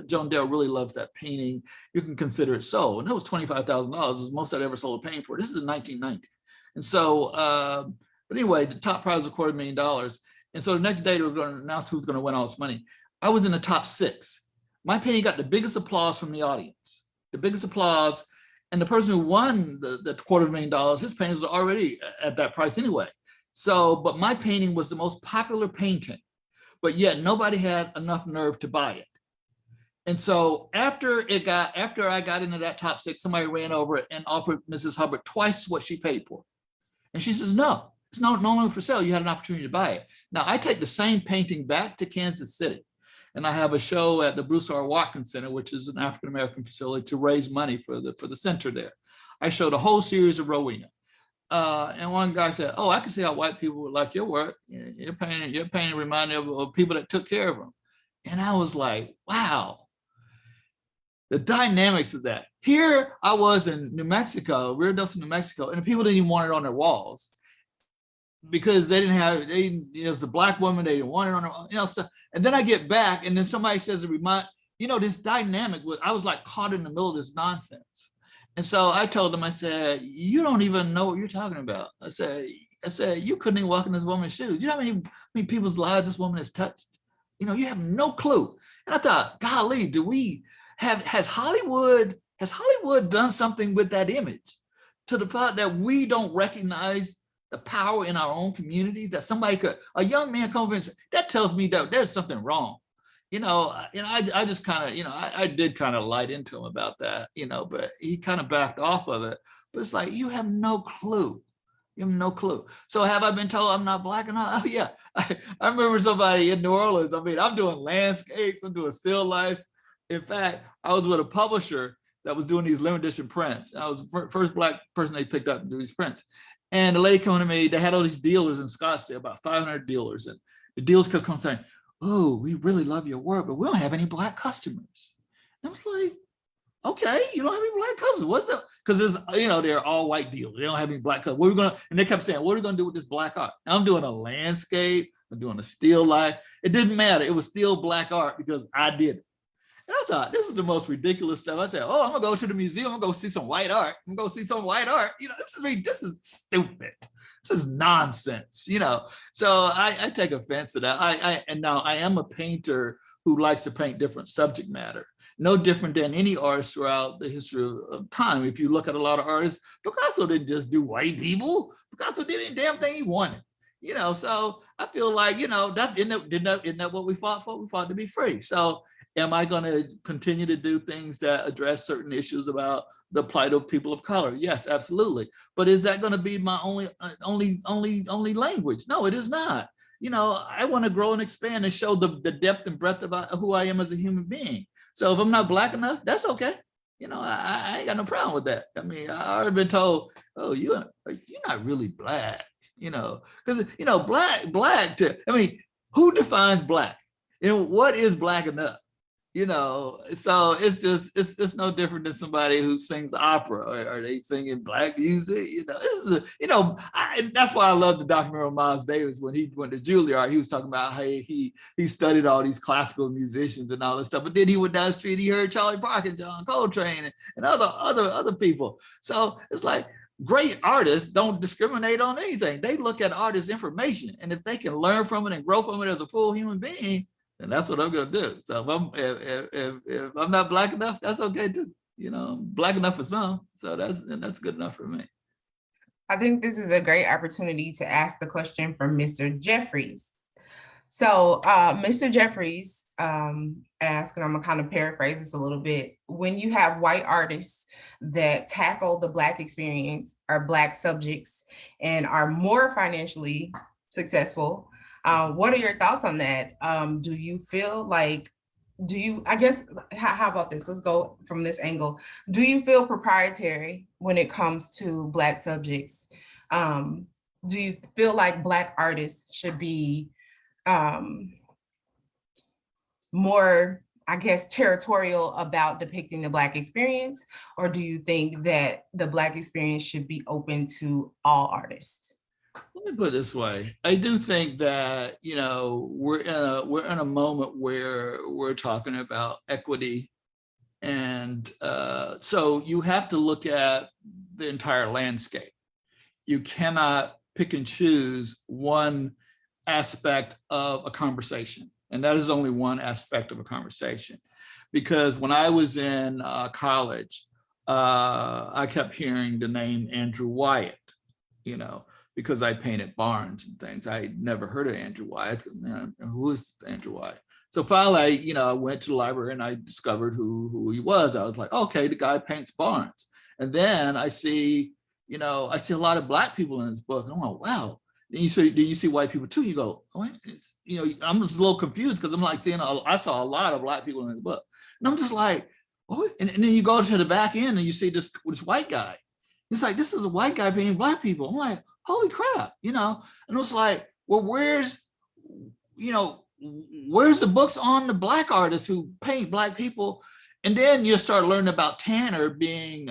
Joan Dale, really loves that painting. You can consider it sold." And it was $25,000. It was the most I'd ever sold a painting for. This is in 1990. And so, but anyway, the top prize was $250,000. And so the next day they were going to announce who's going to win all this money. I was in the top 6. My painting got the biggest applause from the audience, the biggest applause. And the person who won the $250,000, his painting was already at that price anyway. So, but my painting was the most popular painting, but yet nobody had enough nerve to buy it. And so after I got into that top 6, somebody ran over and offered Mrs. Hubbard twice what she paid for. And she says, "No, it's no longer for sale. You had an opportunity to buy it." Now I take the same painting back to Kansas City, and I have a show at the Bruce R. Watkins Center, which is an African-American facility, to raise money for the center there. I showed a whole series of Rowena. And one guy said, "Oh, I can see how white people would like your work. Your painting reminded me of people that took care of them." And I was like, wow, the dynamics of that. Here I was in New Mexico, Rio Dulce, New Mexico, and people didn't even want it on their walls because it was a Black woman, they didn't want it on their, stuff. And then I get back, and then somebody says, this dynamic I was like caught in the middle of this nonsense. And so I told them, I said, you don't even know what you're talking about. I said, you couldn't even walk in this woman's shoes. You know how many people's lives this woman has touched? You have no clue. And I thought, golly, has Hollywood done something with that image to the fact that we don't recognize the power in our own communities, that a young man come over and say, that tells me that there's something wrong. I just kind of, I did kind of light into him about that, but he kind of backed off of it. But it's like, you have no clue. You have no clue. So have I been told I'm not Black enough? Oh, yeah. I remember somebody in New Orleans. I mean, I'm doing landscapes, I'm doing still lifes. In fact, I was with a publisher that was doing these limited edition prints. I was the first Black person they picked up to do these prints. And the lady came to me, they had all these dealers in Scottsdale, about 500 dealers. And the dealers kept coming saying, oh, we really love your work, but we don't have any Black customers. And I was like, okay, you don't have any Black customers. What's up? Because they're all white dealers. They don't have any Black customers. And they kept saying, what are we gonna do with this Black art? Now I'm doing a landscape, I'm doing a still life. It didn't matter. It was still Black art because I did it. And I thought, this is the most ridiculous stuff. I said, oh, I'm gonna go to the museum, I'm gonna go see some white art. I'm gonna go see some white art. This is stupid. This is nonsense, So I take offense to that. And now I am a painter who likes to paint different subject matter. No different than any artist throughout the history of time. If you look at a lot of artists, Picasso didn't just do white people. Picasso did any damn thing he wanted. So I feel like, isn't that what we fought for? We fought to be free. So am I going to continue to do things that address certain issues about the plight of people of color? Yes, absolutely. But is that going to be my only language? No, it is not. I want to grow and expand and show the depth and breadth about who I am as a human being. So if I'm not Black enough, that's okay. I ain't got no problem with that. I mean, I already been told, oh, you're not really Black, because Black. Who defines Black? What is Black enough? So it's no different than somebody who sings opera or they singing Black music. That's why I love the documentary on Miles Davis when he went to Juilliard. He was talking about how he studied all these classical musicians and all this stuff, but then he went down the street, he heard Charlie Parker, John Coltrane, and other people. So it's like, great artists don't discriminate on anything. They look at art as information, and if they can learn from it and grow from it as a full human being, and that's what I'm gonna do. So if I'm not Black enough, that's okay too. I'm Black enough for some, so that's good enough for me.
I think this is a great opportunity to ask the question from Mr. Jeffries. So Mr. Jeffries asked, and I'm gonna kind of paraphrase this a little bit, when you have white artists that tackle the Black experience or Black subjects and are more financially successful, what are your thoughts on that? Do you feel like, how about this? Let's go from this angle. Do you feel proprietary when it comes to Black subjects? Do you feel like Black artists should be more, territorial about depicting the Black experience? Or do you think that the Black experience should be open to all artists?
Let me put it this way. I do think that, we're in a moment where we're talking about equity. And so you have to look at the entire landscape. You cannot pick and choose one aspect of a conversation. And that is only one aspect of a conversation. Because when I was in college, I kept hearing the name Andrew Wyatt, because I painted barns and things. I never heard of Andrew Wyatt. Who is Andrew Wyatt? So finally, I went to the library and I discovered who he was. I was like, okay, the guy paints barns. And then I see a lot of Black people in his book. And I'm like, wow. Then you see white people too. You go, oh, I'm just a little confused because I'm like I saw a lot of Black people in his book. And I'm just like, oh, and then you go to the back end and you see this white guy. It's like, this is a white guy painting Black people. I'm like, holy crap, and it's like, well, where's the books on the Black artists who paint Black people? And then you start learning about Tanner being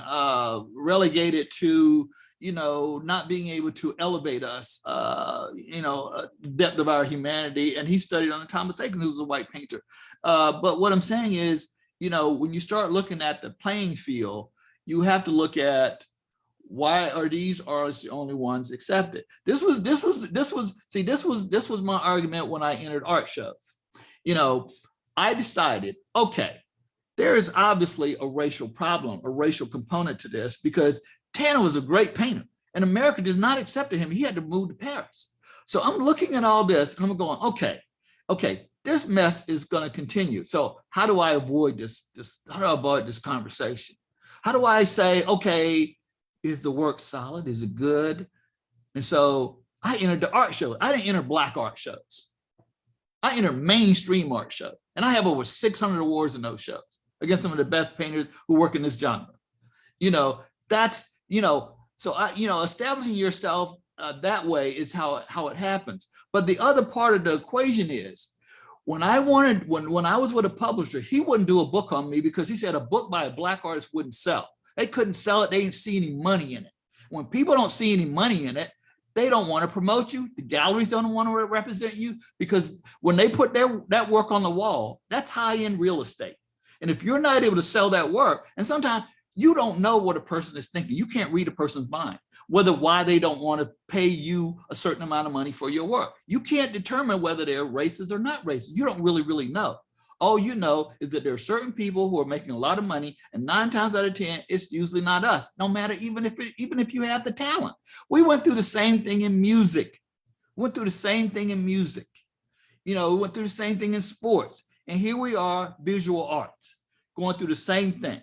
relegated to, not being able to elevate us, depth of our humanity. And he studied under Thomas Eakins, who was a white painter. But what I'm saying is, when you start looking at the playing field, you have to look at why are these artists the only ones accepted? This was my argument when I entered art shows. I decided, okay, there is obviously a racial problem, a racial component to this, because Tanner was a great painter and America did not accept him. He had to move to Paris. So I'm looking at all this and I'm going, okay, this mess is going to continue. So how do I avoid this? How do I avoid this conversation? How do I say, okay, is the work solid? Is it good? And so I entered the art show. I didn't enter black art shows. I entered mainstream art shows. And I have over 600 awards in those shows against some of the best painters who work in this genre. Establishing yourself that way is how it happens. But the other part of the equation is, when I was with a publisher, he wouldn't do a book on me because he said a book by a black artist wouldn't sell. They couldn't sell it. They didn't see any money in it. When people don't see any money in it, they don't want to promote you. The galleries don't want to represent you, because when they put that work on the wall, that's high-end real estate. And if you're not able to sell that work, and sometimes you don't know what a person is thinking. You can't read a person's mind, why they don't want to pay you a certain amount of money for your work. You can't determine whether they're racist or not racist. You don't really know. All you know is that there are certain people who are making a lot of money, and 9 times out of 10, it's usually not us, no matter even if you have the talent. We went through the same thing in music. We went through the same thing in music. We went through the same thing in sports. And here we are, visual arts, going through the same thing.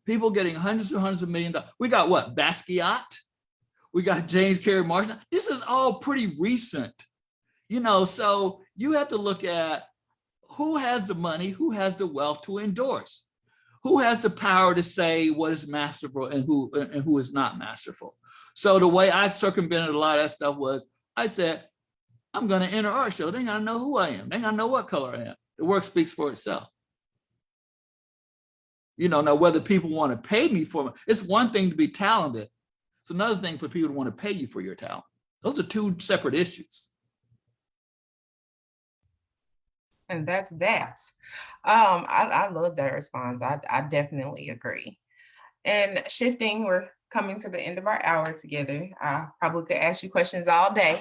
People getting hundreds and hundreds of million dollars. We got what? Basquiat. We got James Carey Marshall. This is all pretty recent. So you have to look at who has the money, who has the wealth to endorse, who has the power to say what is masterful and who is not masterful. So the way I circumvented a lot of that stuff was, I said, I'm going to enter art show. They ain't gonna know who I am. They ain't gonna know what color I am. The work speaks for itself. Now whether people want to pay me for it, it's one thing to be talented. It's another thing for people to want to pay you for your talent. Those are 2 separate issues.
And that's that. I love that response. I definitely agree. And shifting, we're coming to the end of our hour together. I probably could ask you questions all day.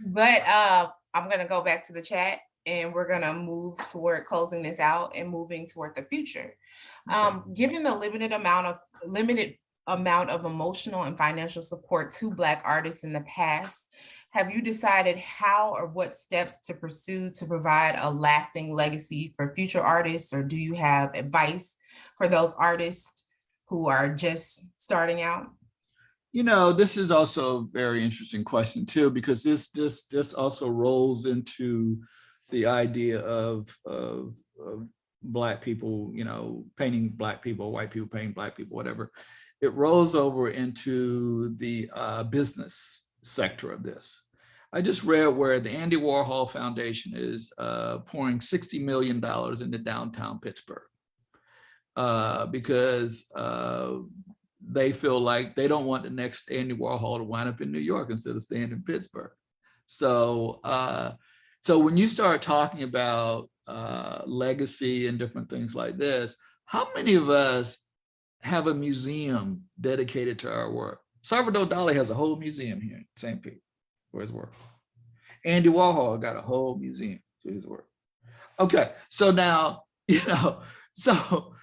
But I'm going to go back to the chat, and we're going to move toward closing this out and moving toward the future. Given the limited amount of emotional and financial support to Black artists in the past, have you decided how or what steps to pursue to provide a lasting legacy for future artists? Or do you have advice for those artists who are just starting out?
This is also a very interesting question too, because this also rolls into the idea of Black people, painting Black people, white people painting Black people, whatever. It rolls over into the business sector of this. I just read where the Andy Warhol Foundation is pouring $60 million into downtown Pittsburgh because they feel like they don't want the next Andy Warhol to wind up in New York instead of staying in Pittsburgh. So when you start talking about legacy and different things like this, how many of us have a museum dedicated to our work? Salvador Dali has a whole museum here in St. Pete for his work. Andy Warhol got a whole museum for his work. Okay, so now, so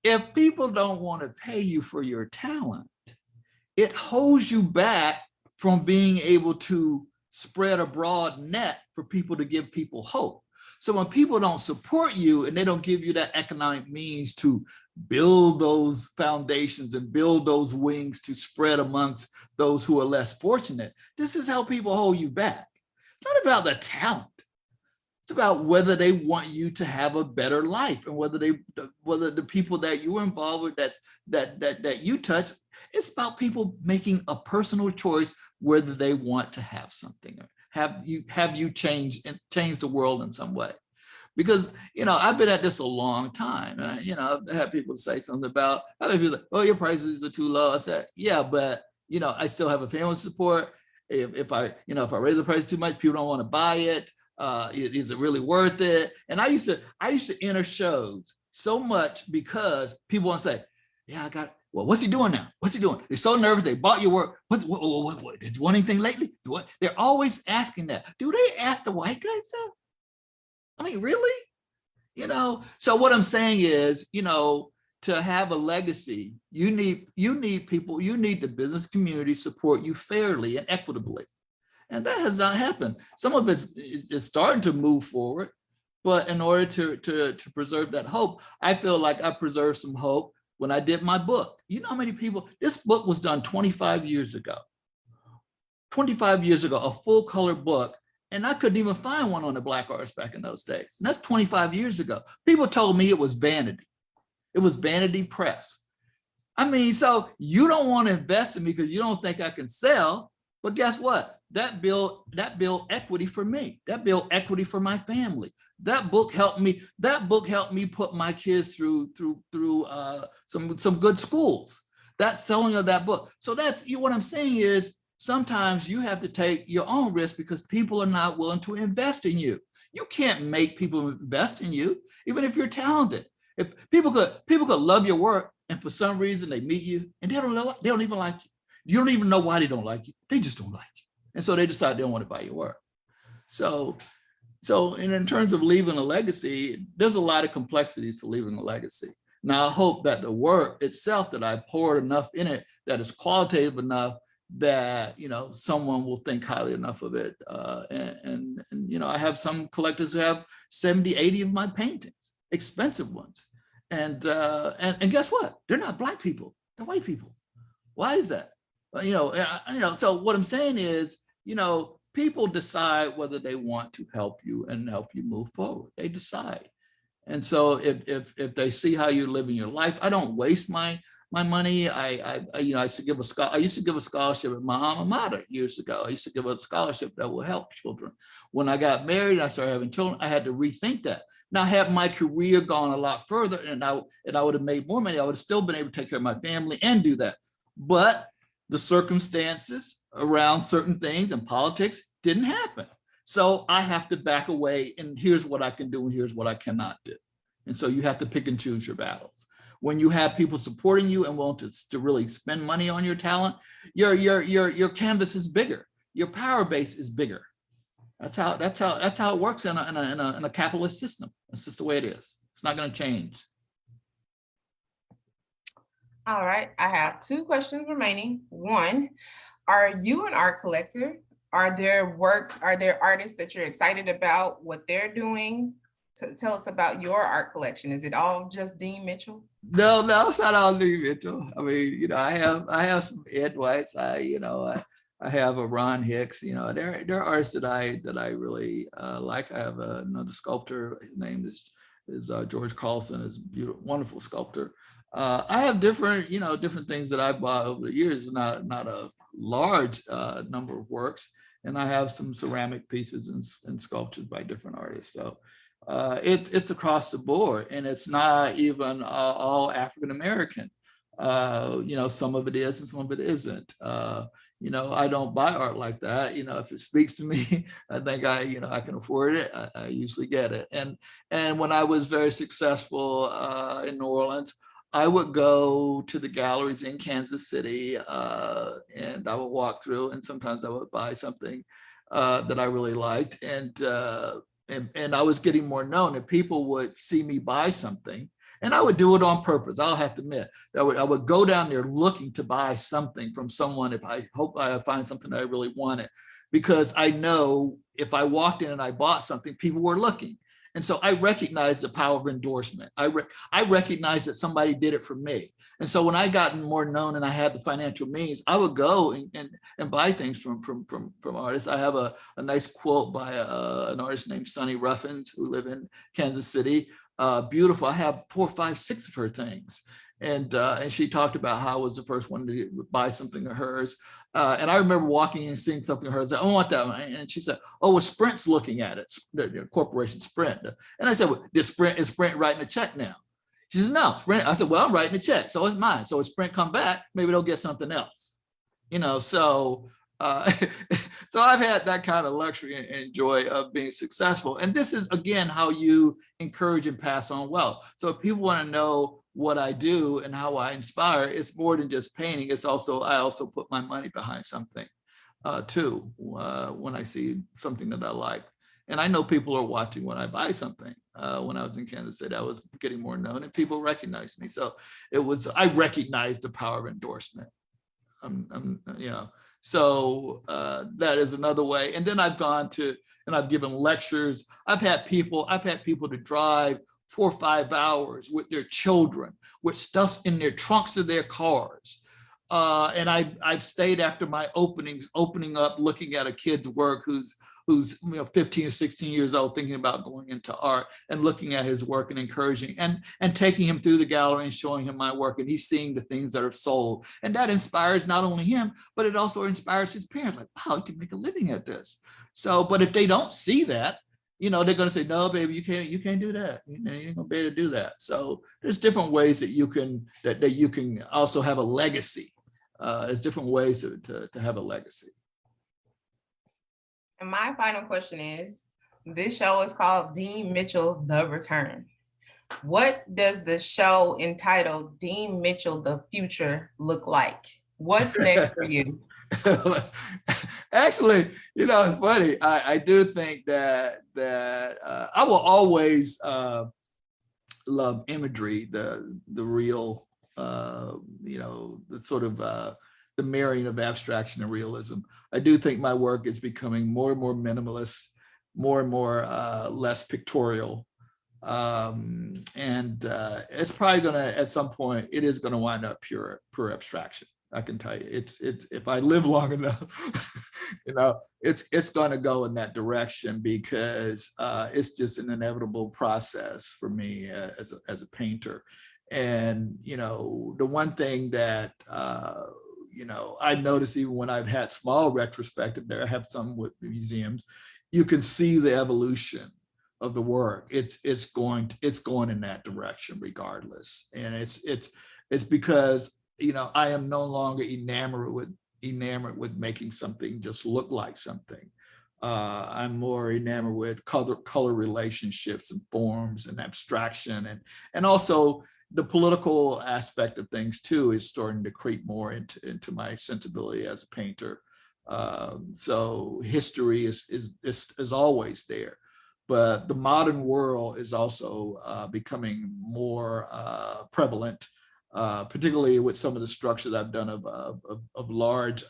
if people don't want to pay you for your talent, it holds you back from being able to spread a broad net for people to give people hope. So when people don't support you and they don't give you that economic means to build those foundations and build those wings to spread amongst those who are less fortunate, this is how people hold you back. It's not about the talent. It's about whether they want you to have a better life and whether the people that you were involved with, that you touch, it's about people making a personal choice whether they want to have something, or have you change the world in some way. Because I've been at this a long time, and I've had people say something about, I've had people like, oh, your prices are too low. I said, yeah, but I still have a family support. If I raise the price too much, people don't want to buy it.
Is it really worth it? And I used to enter shows so much because people want to say, yeah, well, what's he doing now? What's he doing? They're so nervous. They bought your work. What did you want anything lately? What? They're always asking that. Do they ask the white guys that? I mean, really? So what I'm saying is, to have a legacy, you need people, you need the business community support you fairly and equitably. And that has not happened. Some of it's starting to move forward, but in order to preserve that hope, I feel like I preserved some hope when I did my book. You know how many people, this book was done 25 years ago. 25 years ago, a full color book, and I couldn't even find one on the Black artists back in those days. And that's 25 years ago. People told me it was vanity. It was vanity press. I mean, so you don't want to invest in me because you don't think I can sell, but guess what? That built equity for me. That built equity for my family. That book helped me put my kids through some good schools. That selling of that book. So what I'm saying is, sometimes you have to take your own risk because people are not willing to invest in you. You can't make people invest in you, even if you're talented. If people could love your work, and for some reason they meet you and they don't even like you. You don't even know why they don't like you. They just don't like you. And so they decide they don't want to buy your work. So in terms of leaving a legacy, there's a lot of complexities to leaving a legacy. Now, I hope that the work itself, that I poured enough in it, that is qualitative enough that, someone will think highly enough of it. And I have some collectors who have 70, 80 of my paintings, expensive ones. And guess what? They're not Black people, they're white people. Why is that? So what I'm saying is, people decide whether they want to help you and help you move forward. They decide. And so if they see how you're living your life, I don't waste my money. I used to give a scholarship at my alma mater years ago. I used to give a scholarship that will help children. When I got married, I started having children, I had to rethink that. Now, had my career gone a lot further and I would have made more money, I would have still been able to take care of my family and do that. But the circumstances around certain things and politics didn't happen. So I have to back away, and here's what I can do and here's what I cannot do. And so you have to pick and choose your battles. When you have people supporting you and willing to really spend money on your talent, your canvas is bigger. Your power base is bigger. That's how it works in a capitalist system. That's just the way it is. It's not going to change.
All right, I have 2 questions remaining. 1, are you an art collector? Are there artists that you're excited about what they're doing? Tell us about your art collection. Is it all just Dean Mitchell?
No, it's not all Dean Mitchell. I mean, I have some Ed Whites. I have a Ron Hicks. There are artists that I really like. I have another sculptor. His name is George Carlson. Is a beautiful, wonderful sculptor. I have different things that I bought over the years. It's not a large number of works, and I have some ceramic pieces and sculptures by different artists. So it's across the board, and it's not even all African American. Some of it is and some of it isn't. I don't buy art like that. If it speaks to me, I think I can afford it. I usually get it. And when I was very successful in New Orleans, I would go to the galleries in Kansas City, and I would walk through, and sometimes I would buy something that I really liked, and I was getting more known, and people would see me buy something, and I would do it on purpose. I'll have to admit, I would go down there looking to buy something from someone if I hope I find something that I really wanted, because I know if I walked in and I bought something, people were looking. And so I recognize the power of endorsement. I recognize that somebody did it for me. And so when I got more known and I had the financial means, I would go and buy things from artists. I have a nice quote by an artist named Sonny Ruffins, who live in Kansas City. Beautiful. I have 4, 5, 6 of her things. And she talked about how I was the first one to buy something of hers. And I remember walking in and seeing something of hers. I want that one. And she said, "Oh, well, Sprint's looking at it, the corporation Sprint." And I said, "Well, is Sprint writing a check now?" She says, "No, Sprint." I said, "Well, I'm writing a check, so it's mine. So if Sprint come back, maybe they'll get something else." So So I've had that kind of luxury and joy of being successful. And this is, again, how you encourage and pass on wealth. So if people want to know what I do and how I inspire, it's more than just painting. It's also, I also put my money behind something too, when I see something that I like. And I know people are watching when I buy something. When I was in Kansas City, I was getting more known and people recognized me. So I recognized the power of endorsement. So that is another way. And then I've gone to, and I've given lectures. I've had people to drive 4 or 5 hours with their children, with stuff in their trunks of their cars. And I've stayed after my opening up, looking at a kid's work who's 15 or 16 years old, thinking about going into art, and looking at his work and encouraging and taking him through the gallery and showing him my work, and he's seeing the things that are sold. And that inspires not only him, but it also inspires his parents, like, wow, you can make a living at this. So, but if they don't see that, they're going to say, no, baby, you can't do that. You ain't gonna be able to do that. So there's different ways that you can also have a legacy. There's different ways to have a legacy.
And my final question is, this show is called Dean Mitchell, The Return. What does the show entitled Dean Mitchell, The Future look like? What's next for you?
Actually, it's funny. I do think that I will always love imagery, the real, the sort of the marrying of abstraction and realism. I do think my work is becoming more and more minimalist, more and more less pictorial. And it's probably gonna, at some point, it is gonna wind up pure abstraction. I can tell you, it's if I live long enough, it's gonna go in that direction, because it's just an inevitable process for me as a painter. And the one thing that I notice, even when I've had small retrospective there, I have some with museums, you can see the evolution of the work. It's going in that direction regardless. And it's because I am no longer enamored with making something just look like something. I'm more enamored with color relationships and forms and abstraction, and also the political aspect of things too is starting to creep more into my sensibility as a painter. So history is always there, but the modern world is also becoming more prevalent, particularly with some of the structures I've done of large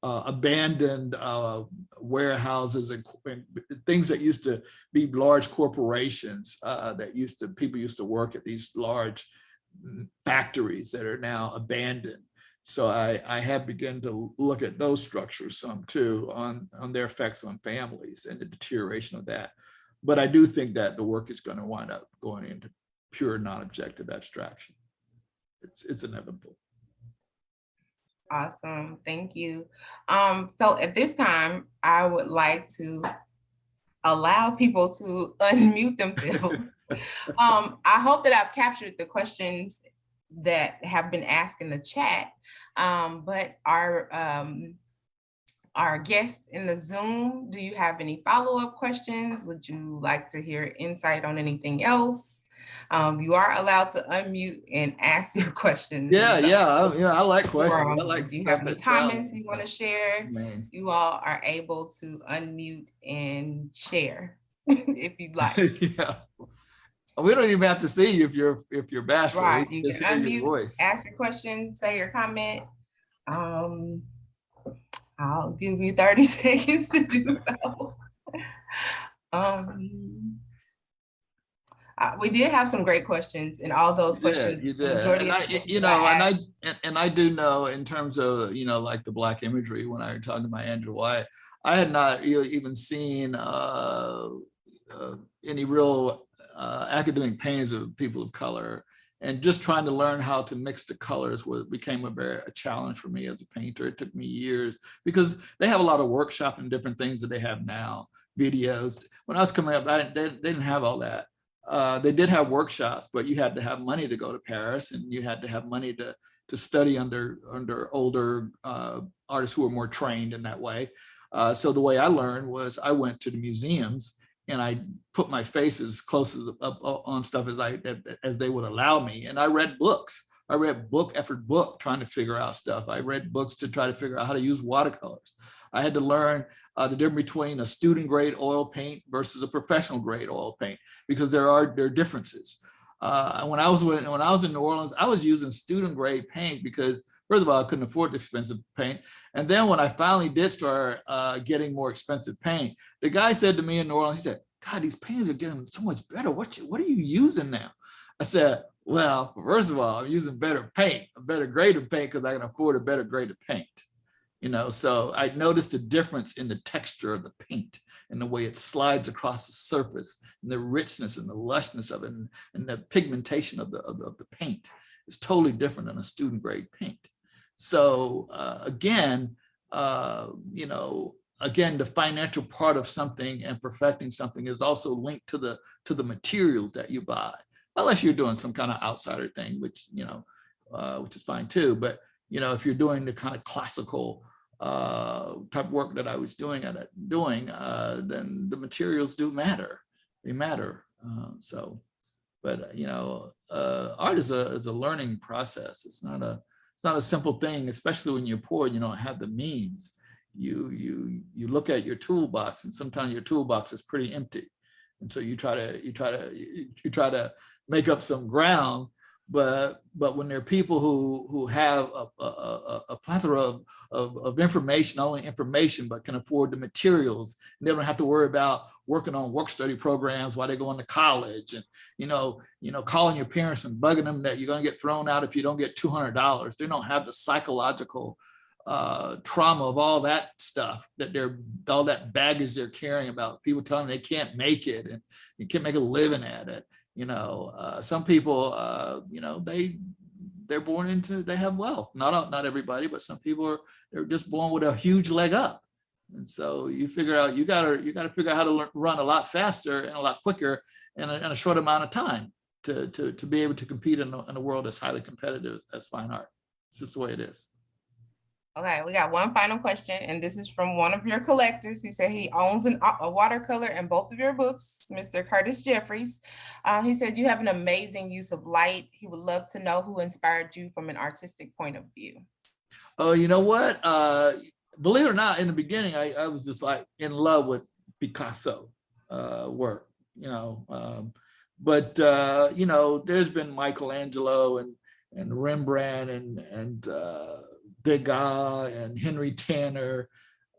abandoned warehouses and things that used to be large corporations people used to work at these large factories that are now abandoned. So I have begun to look at those structures some too, on their effects on families and the deterioration of that. But I do think that the work is going to wind up going into pure non-objective abstraction. It's inevitable.
Awesome, thank you. So at this time, I would like to allow people to unmute themselves. I hope that I've captured the questions that have been asked in the chat, but our guests in the Zoom, do you have any follow-up questions? Would you like to hear insight on anything else? You are allowed to unmute and ask your questions.
Yeah, I like questions. I like
do you have any comments you want to share?
Man.
You all are able to unmute and share if you'd like.
Yeah. We don't even have to see you if you're bashful.
Right, you can
unmute, your voice.
Ask your question, say your comment. I'll give you 30 seconds to do so. We did have some great questions, and all those questions.
You did. And I do know, in terms of like the Black imagery, when I talked to my Andrew White, I had not even seen any real academic paintings of people of color, and just trying to learn how to mix the colors became a challenge for me as a painter. It took me years, because they have a lot of workshop and different things that they have now, videos. When I was coming up, they didn't have all that. They did have workshops, but you had to have money to go to Paris, and you had to have money to to study under older artists who were more trained in that way. So the way I learned was I went to the museums and I put my face as close as up on stuff as they would allow me. And I read books. I read book after book trying to figure out stuff. I read books to try to figure out how to use watercolors. I had to learn the difference between a student grade oil paint versus a professional grade oil paint, because there are differences. When I was in New Orleans, I was using student grade paint because, first of all, I couldn't afford the expensive paint. And then when I finally did start getting more expensive paint, the guy said to me in New Orleans, he said, "God, these paints are getting so much better. What are you using now?" I said, "Well, first of all, I'm using better paint, a better grade of paint, because I can afford a better grade of paint." You know, so I noticed a difference in the texture of the paint and the way it slides across the surface, and the richness and the lushness of it, and the pigmentation of the paint is totally different than a student grade paint. So again, you know, again, the financial part of something and perfecting something is also linked to the materials that you buy, unless you're doing some kind of outsider thing, which, you know, which is fine too. But, you know, if you're doing the kind of classical type work that I was doing, then the materials do matter. They matter. But you know, art is a learning process. It's not a simple thing, especially when you're poor and you don't have the means. You look at your toolbox, and sometimes your toolbox is pretty empty, and so you try to make up some ground. But when there are people who have a plethora of information, not only information, but can afford the materials, and they don't have to worry about working on work study programs while they go into college, and you know, calling your parents and bugging them that you're going to get thrown out if you don't get $200. They don't have the psychological trauma of all that stuff, all that baggage they're carrying about people telling them they can't make it and you can't make a living at it. You know, some people, you know, they're born into, they have wealth. Not everybody, but some people they're just born with a huge leg up. And so you figure out, you gotta figure out how to run a lot faster and a lot quicker in a short amount of time to be able to compete in a world that's highly competitive as fine art. It's just the way it is.
Okay, we got one final question, and this is from one of your collectors. He said he owns a watercolor in both of your books, Mr. Curtis Jeffries. He said you have an amazing use of light. He would love to know who inspired you from an artistic point of view.
Oh, you know what? Believe it or not, in the beginning, I was just like in love with Picasso work, you know. But you know, there's been Michelangelo and Rembrandt and Degas and Henry Tanner.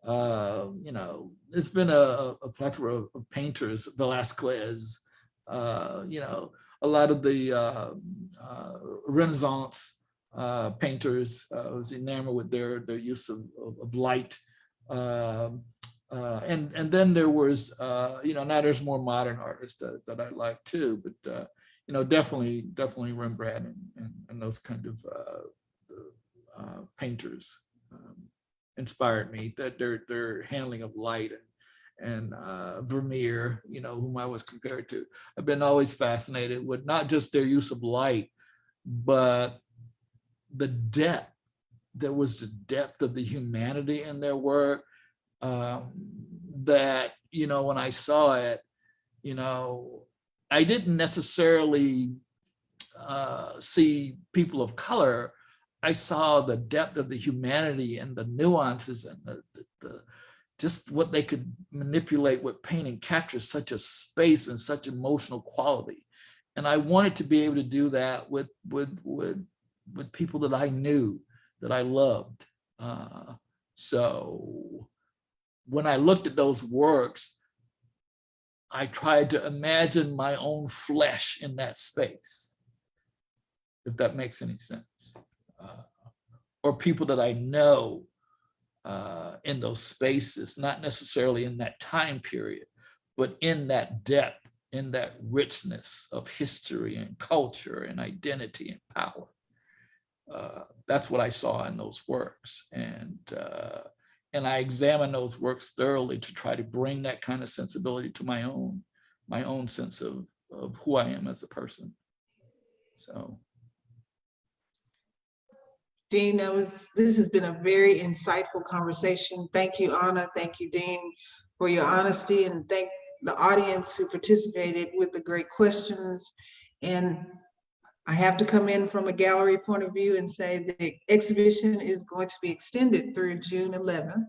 You know, it's been a plethora of painters, Velasquez, you know, a lot of the Renaissance painters. I was enamored with their use of light. And then there was, you know, now there's more modern artists that I like too, but you know, definitely Rembrandt and those kind of painters inspired me. That their handling of light and Vermeer, you know, whom I was compared to. I've been always fascinated with not just their use of light, but the depth. There was the depth of the humanity in their work that, you know, when I saw it, you know, I didn't necessarily see people of color. I saw the depth of the humanity and the nuances and the just what they could manipulate with paint and capture such a space and such emotional quality. And I wanted to be able to do that with people that I knew, that I loved. So when I looked at those works, I tried to imagine my own flesh in that space, if that makes any sense. Or people that I know in those spaces, not necessarily in that time period, but in that depth, in that richness of history and culture and identity and power. That's what I saw in those works. And I examined those works thoroughly to try to bring that kind of sensibility to my own sense of who I am as a person. So.
Dean, this has been a very insightful conversation. Thank you, Anna. Thank you, Dean, for your honesty, and thank the audience who participated with the great questions. And I have to come in from a gallery point of view and say the exhibition is going to be extended through June 11th.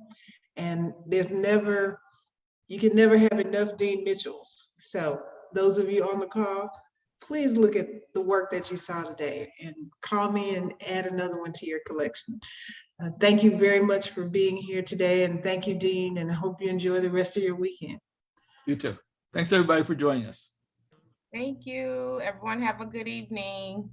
And you can never have enough Dean Mitchells. So those of you on the call, please look at the work that you saw today and call me and add another one to your collection. Thank you very much for being here today. And thank you, Dean, and I hope you enjoy the rest of your weekend.
You too. Thanks everybody for joining us.
Thank you. Everyone have a good evening.